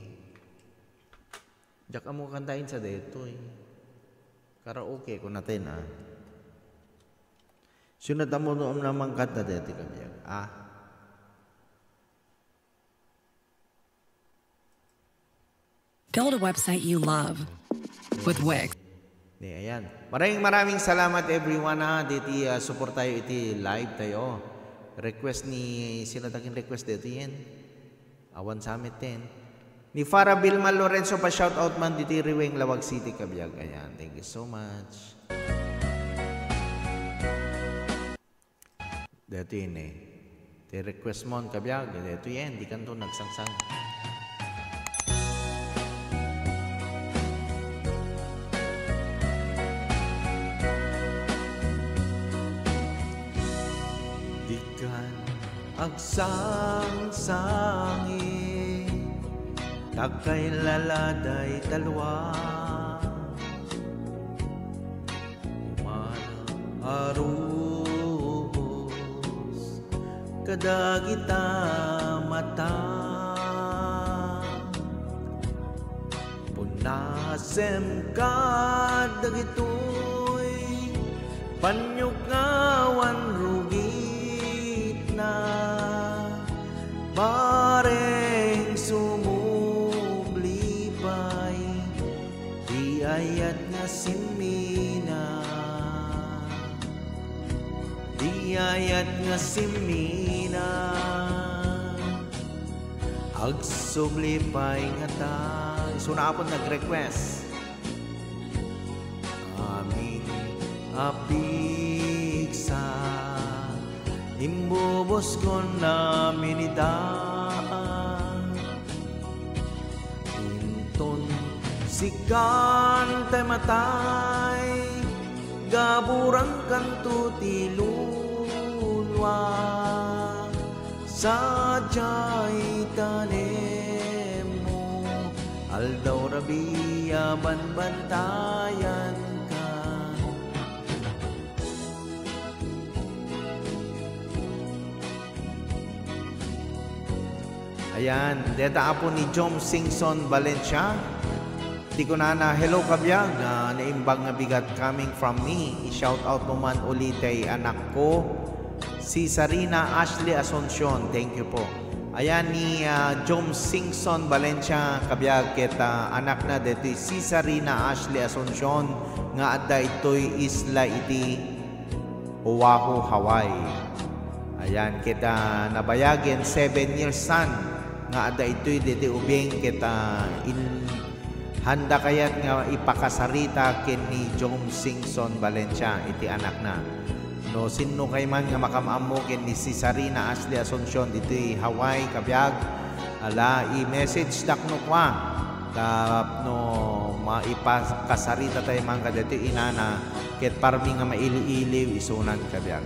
Diyak mo kantain sa deto Karaoke ko natin Sunod mo noong namang kanta deti kami Build a website you love with Wix. Ayan. Maraming salamat everyone diti support tayo iti live tayo. Request ni sino taging request dito yan. Awan Summit 10. Ni Farah Vilma Lorenzo pa shout out man diti Riweng Lawag City kabiyag. Ayan. Thank you so much. Dito yun Ti request mo kabiyag. Dito yan. Di kanto nagsangsang. Agsang-sangi takay laladay talwa umaharus kadagita mata punasem ka dagitoy panyukawan rugit na bareng sumublipay di ayat nga simina di ayat nga simina agsublipay nga ta sunapon nag-request aming apiksa imbubos ko namin inton sikan tay matay gaburang kanto tilunwa sadyay tanem mo aldaw rabiya banbantayan ka. Ayan, deta apo ni Jom Singson Valencia. Di ko na hello kabiyag na naimbag nga bigat coming from me. I-shout out mo man ulit ay anak ko, si Sarina Ashley Asuncion. Thank you po. Ayan ni Jom Singson Valencia kabiyag kita anak na dito si Sarina Ashley Asuncion nga adda ito'y isla iti Oahu, Hawaii. Ayan kita nabayagin 7 years son nga ada ito'y diti ubing kita handa kayat nga ipakasarita ken ni Jom Singson Valencia iti anak na No, sino kay man nga makamamo ken ni si Sarina Ashley Asuncion dito Hawaii kabiyag. Ala i-message dak no kwa. No maipakasarita tayo man kadito inana ket parmi nga maili-iliw isunan kabiyag.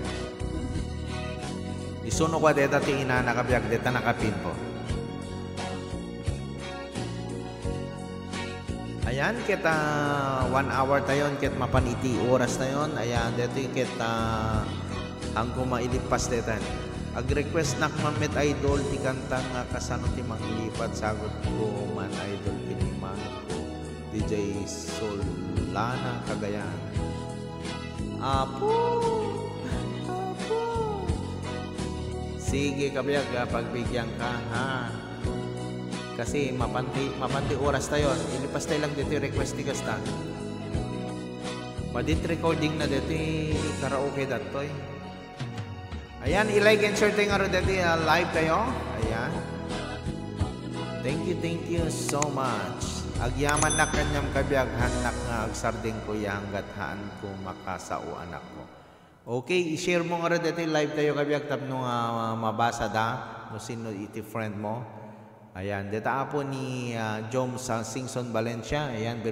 Isuno kwa deta ti inana kabiyag deta nakapin po. Ayan, kita 1 hour tayon, ket mapaniti oras tayon. Ayan, dito kita ang kumailipas detan. Ag-request nak mamit idol, ti kanta nga kasano ti manglipat, sagot ko man idol, piniman ko. DJ Solana, Cagayan. Apo! Apo! Sige, kabiyag, pagbigyan ka, ha? Kasi mapanti oras tayo. Ilipas tayo lang dito yung request ni Gasta. Madit recording na dito karaoke datoy. Ayan, i-like and share tayo nga rin dito live tayo. Ayan. Thank you so much. Agyaman na kanyang kabiyaghan nak nga agsarding ko hanggat haan ko makasao anak ko. Okay, i-share mo nga rin dito live tayo kabiyag tapno nga mabasa da. No sino iti friend mo. Ayan, deta po ni Jom sa Singson Valencia. Ayan,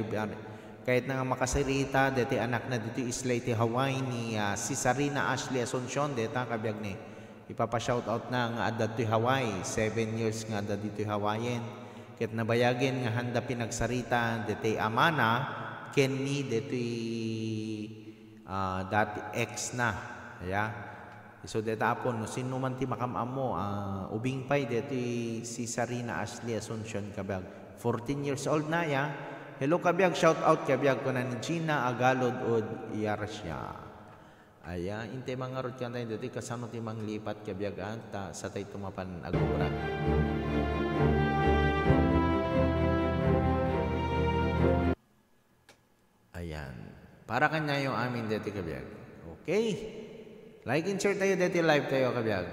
kahit na nga makasarita, deti anak na dito islay ti Hawaii ni si Sarina Ashley Asuncion. Deta kabiyag ni ipapa-shoutout na nga adad ti Hawaii. 7 years nga adad dito Hawaiian. Kahit nabayagin nga handa pinagsarita, deti amana, ken ni deti dati ex na. Ayan. So deta po, no, sino man ti makamamo, ubing pay dito si Sarina Ashley Asuncion kabiyag. 14 years old na ya. Hello kabiyag, shout out kabiyag ko na ni Gina Agalod od Yarasya. Aya, inte mga rot kan tayo dito kasano ti manglipat kabiyag ta sa tay tumapan agura. Ayan. Para kanya yung amin dito kabiyag. Okay. Like and share tayo dito live tayo kabiyag.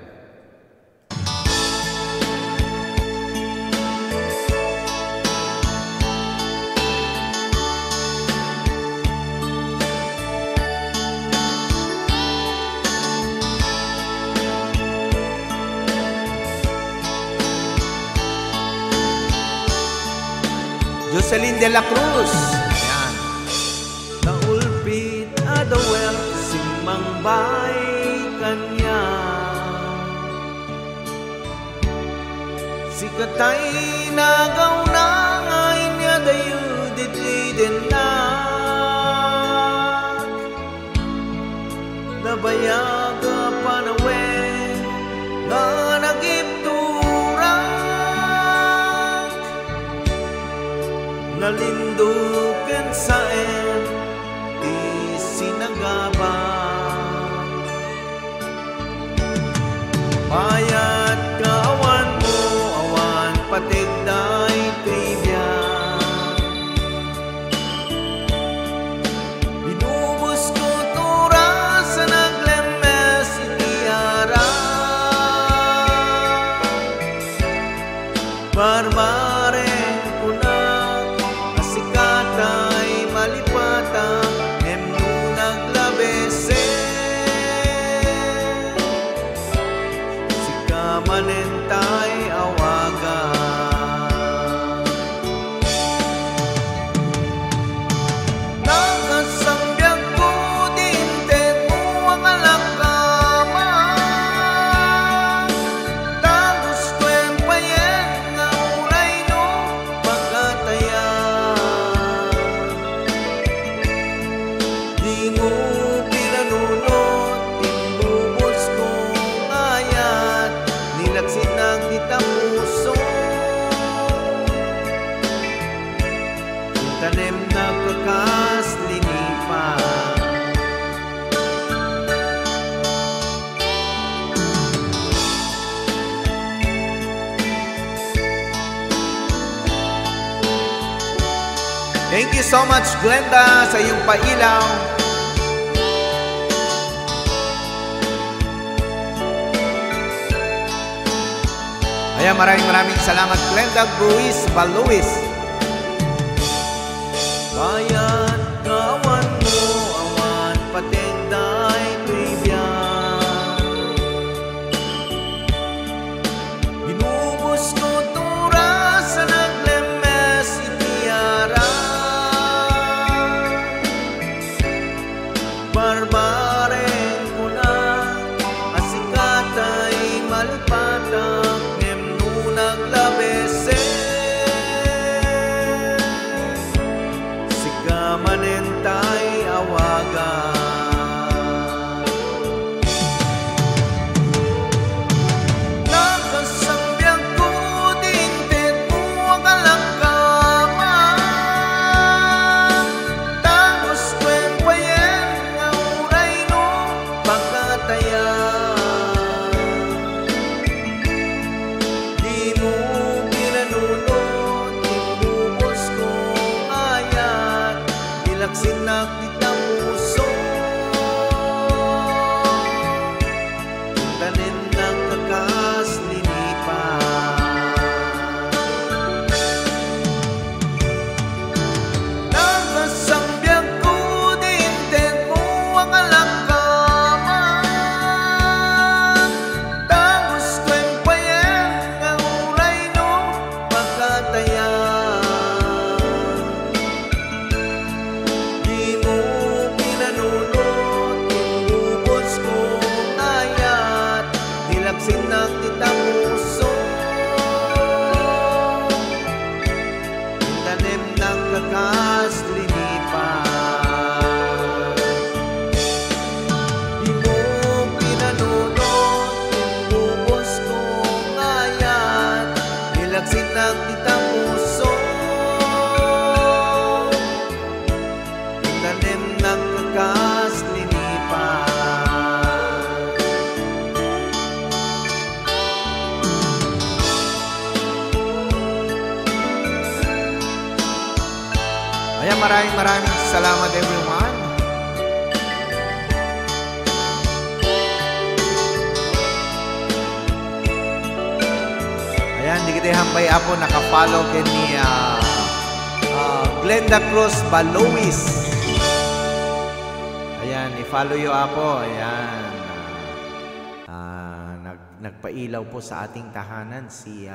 Jocelyn de la Cruz. Ayan. Naulpit adawel simang bay kanya sikatay nagaw na ngay niya dayo dididen na nabayaga panawe nga nagipturang nalindukin sa isinagabang mayat kawan mo, awan patigday trivia. Binubos ko tura sa naglemes itiara. Barbare ko na asikatay malipatang emno naglabese. Manentay awagan nakasambyak ko dinten mo ang alakaman tapos ko yung payen nga ulay no pagkatayan di mo pinanunod tinubos ko ngayat nilagsinag di tapuso tanem na kakas linipa Thank you so much Glenda sa iyong pailaw. Ayan, maraming salamat Glenda Buis Baluis. Bayan kawan mo awan patigday trivia. Sinak di tamuso tanin ng kakas linipan nagkasang biyag ko din mo ang alakaman tangos ko yung payan ng uray no pagkatayan sinak di tamuso tanim ng kakas linipan di mo pinanunod bubos kong ayan nilag sinak di tamuso tanim ng kakas linipan. Ayan, maraming salamat everyone. Ayan, di kita hambay apo nakafollow kin ni Glenda Cruz Balois. Ayan, i-follow yo apo. Ayan. Nagpailaw po sa ating tahanan si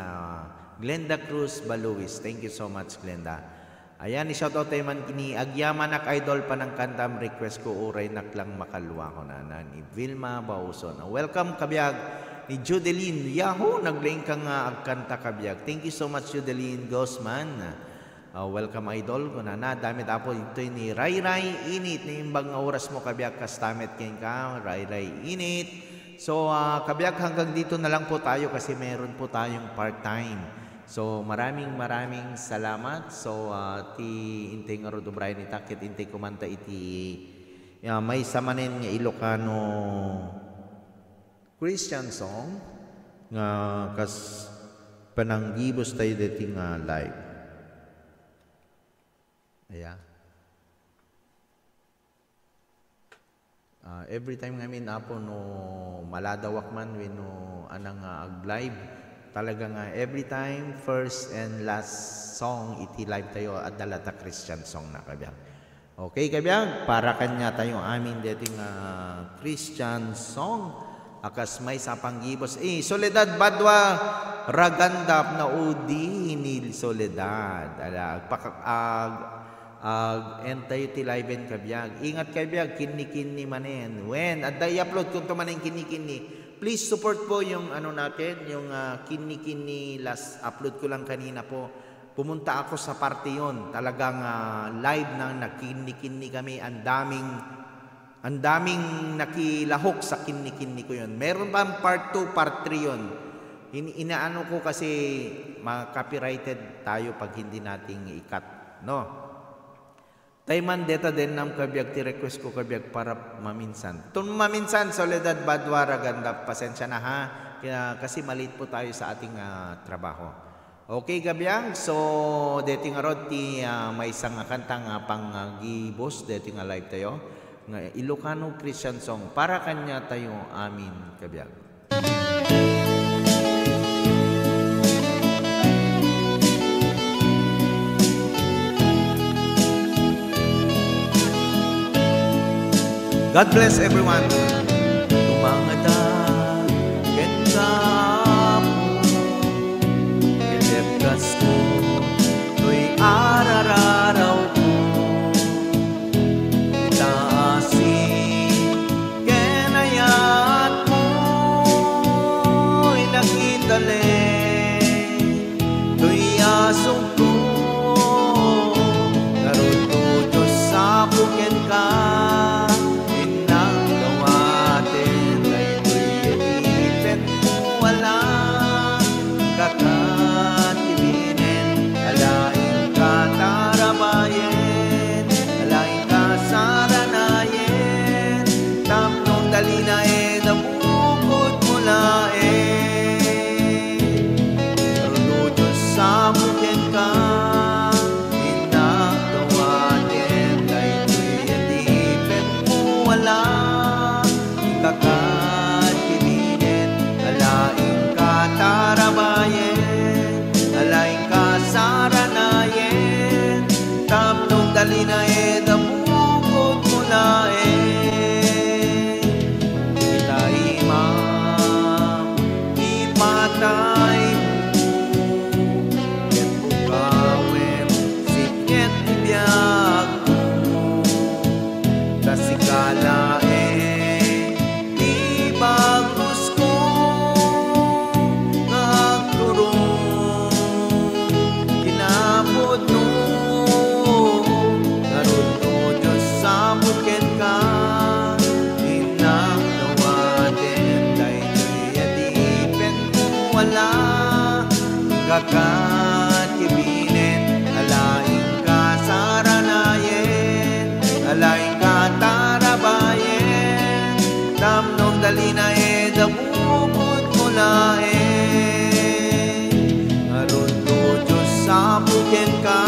Glenda Cruz Balois. Thank you so much, Glenda. Ayan, i-shoutout tayo man kini agyaman ak idol pa ng kantam request ko uray naklang makalwa ko na ni Vilma Bauson. Welcome kabiyag ni Judeline. Yahoo, naglaing ka nga agkanta kabiyag. Thank you so much Judeline Gosman. Welcome idol ko na damit apo ito ni Ray Ray Init ni imbang oras mo kabiyag kastamet ken ka Ray Ray Init. So kabiyag hanggang dito na lang po tayo kasi meron po tayong part-time. So maraming salamat. So ti intay nga rodo Brian itakit intay kumanta iti may samanen nga Ilocano Christian song nga kas pananggibos tayo dating live. Ayan. Every time ngamin apo no maladawak man no anang ag-live talaga nga every time first and last song iti live tayo at dalata Christian song na kabiyag. Okay kabiyag, para kanya tayo amin dating Christian song akas may sapanggibos Soledad Badwa ragandap na udi ni Soledad entay ti live en kabiyag. Ingat kabiyag kinni manen when at i-upload kung tumanen kinni. Please support po yung ano natin, yung kini last upload ko lang kanina po. Pumunta ako sa parte yon. Talagang live nang nakini kami. Ang daming nakilahok sa kini ko yon. Meron pa part 2, part 3 yon. Inaano ko kasi copyrighted tayo pag hindi nating ikat, no? Tayman deta din nam kabiyag ti request ko kabiyag para maminsan. Tun maminsan Soledad Badwara ganda pasensya na ha. Kaya, kasi maliit po tayo sa ating trabaho. Okay kabiyag. So deti nga rod ti may isang kanta nga panggibos deti nga live tayo. Nga Ilocano Christian song para kanya tayo amin kabiyag. God bless everyone. Tumangada kenta mo ilebkas ko to'y arararaw ko itaasi kenayat mo'y nakitali to'y asong ko naruto Diyos sa buken ka Kasigalae di bagus ko nagturong kinapod no narod ko Diyos sa bukid ka inang nawatin dahil yadipin mo wala kakatibinin alaing ka saranayen alaing tarabayen damnong dalina damukot mulaen aron to Diyos sa bukid ka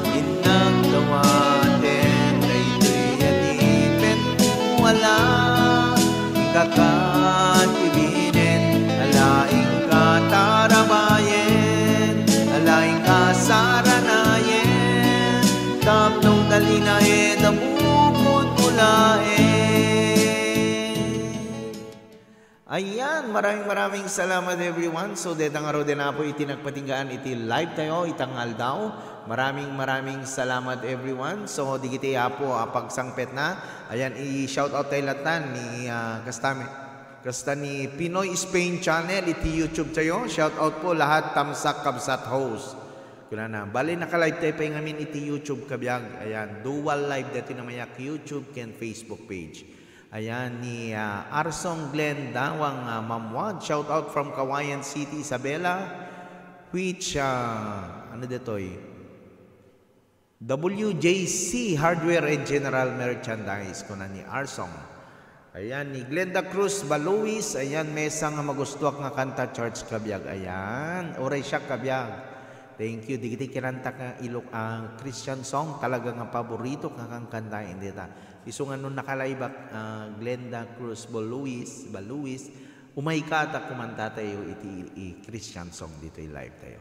inang dawaten daytoy yadipin mo wala kakatibinin alaing ka tarabayen alaing ka saranayen damnong dalina damukot ayan, maraming salamat everyone. So, detang araw din na po itinagpatinggaan iti live tayo, itangal daw. Maraming salamat everyone. So, di kita po pagsangpet na. Ayan, i-shout out tayo latan ni kasta ni Pinoy Spain Channel, iti YouTube tayo. Shout out po lahat tamsak kabsat host. Kuna na, bali naka-live tayo pa yung amin iti YouTube kabiyag. Ayan, dual live dati na mayak YouTube ken Facebook page. Ayan, ni Arsong Glenn Dawang Mamwad. Shout out from Kawayan City, Isabela. Which, ano ditoy? WJC Hardware and General Merchandise. Kuna ni Arsong. Ayan, ni Glenda Cruz Baluis. Ayan, mesang magustuak nga kanta church kabiyag. Ayan, oray siya kabiyag. Thank you. Di kita kinanta ka ilok ang Christian song. Talaga nga paborito ka kang kantain dita. Isungan nun nakalaibak Glenda Cruz Baluis. Umay ka ta kumanta tayo iti Christian song dito live tayo.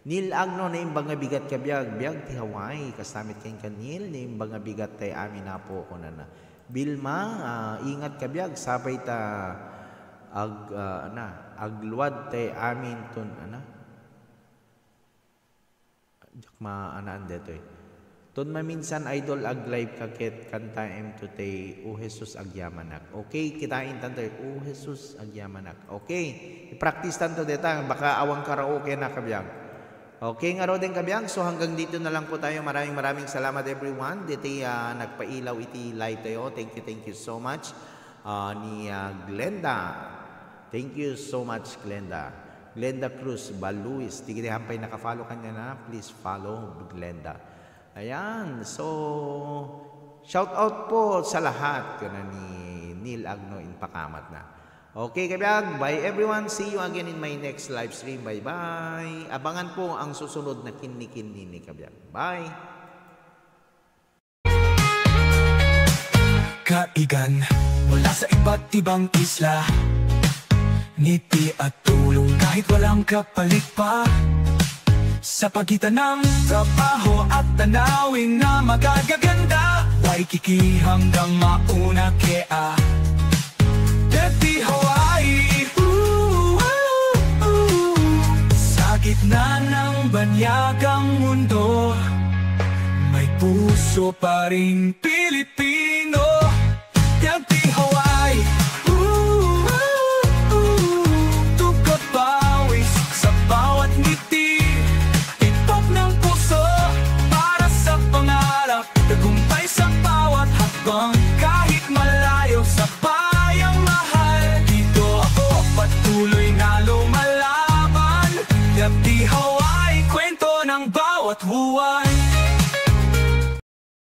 Neil Agno na imbang nga bigat ka biyag ti Hawaii. Kasamit kayong kanil na imbang nga bigat tayo amin na po ko na. Bilma, ingat ka biyag. Sabay ta agluwad tayo amin ton anaan dito eh. Ton maminsan idol ag-live kaket kanta to tay O Jesus agyamanak. Okay, kitain tanto O Jesus agyamanak. Okay, i-practice tanto deta baka awang karaoke na kabiyag. Okay nga din kabiyag. So hanggang dito na lang po tayo. Maraming salamat everyone. Dito nagpailaw iti live tayo. Thank you so much. Ni Glenda. Thank you so much Glenda. Glenda Cruz Baluis. Di kita hampay nakafollow kanya na. Please follow Glenda. Ayan. So, shout out po sa lahat. Kuna ni Neil Agno in Pakamat na. Okay, kabiyag. Bye everyone. See you again in my next live stream. Bye-bye. Abangan po ang susunod na kinikin ni kabiyag. Bye. Kaigan mula sa iba't ibang isla, ngiti at tulong kahit walang kapalit pa. Sa pagitan ng trabaho at tanawin na magagaganda, Waikiki hanggang mauna kea Dati Hawaii. Sa gitna ng banyagang mundo, may puso pa rin Pilipino. Dati Hawaii. Tugot bawis sa bawat ngiti, itok ng puso para sa pangarap, tagumpay sa bawat hakbang kahit malayo sa bayang mahal. Dito ako patuloy na lumalaban. Dati Hawaii, kwento ng bawat buwan.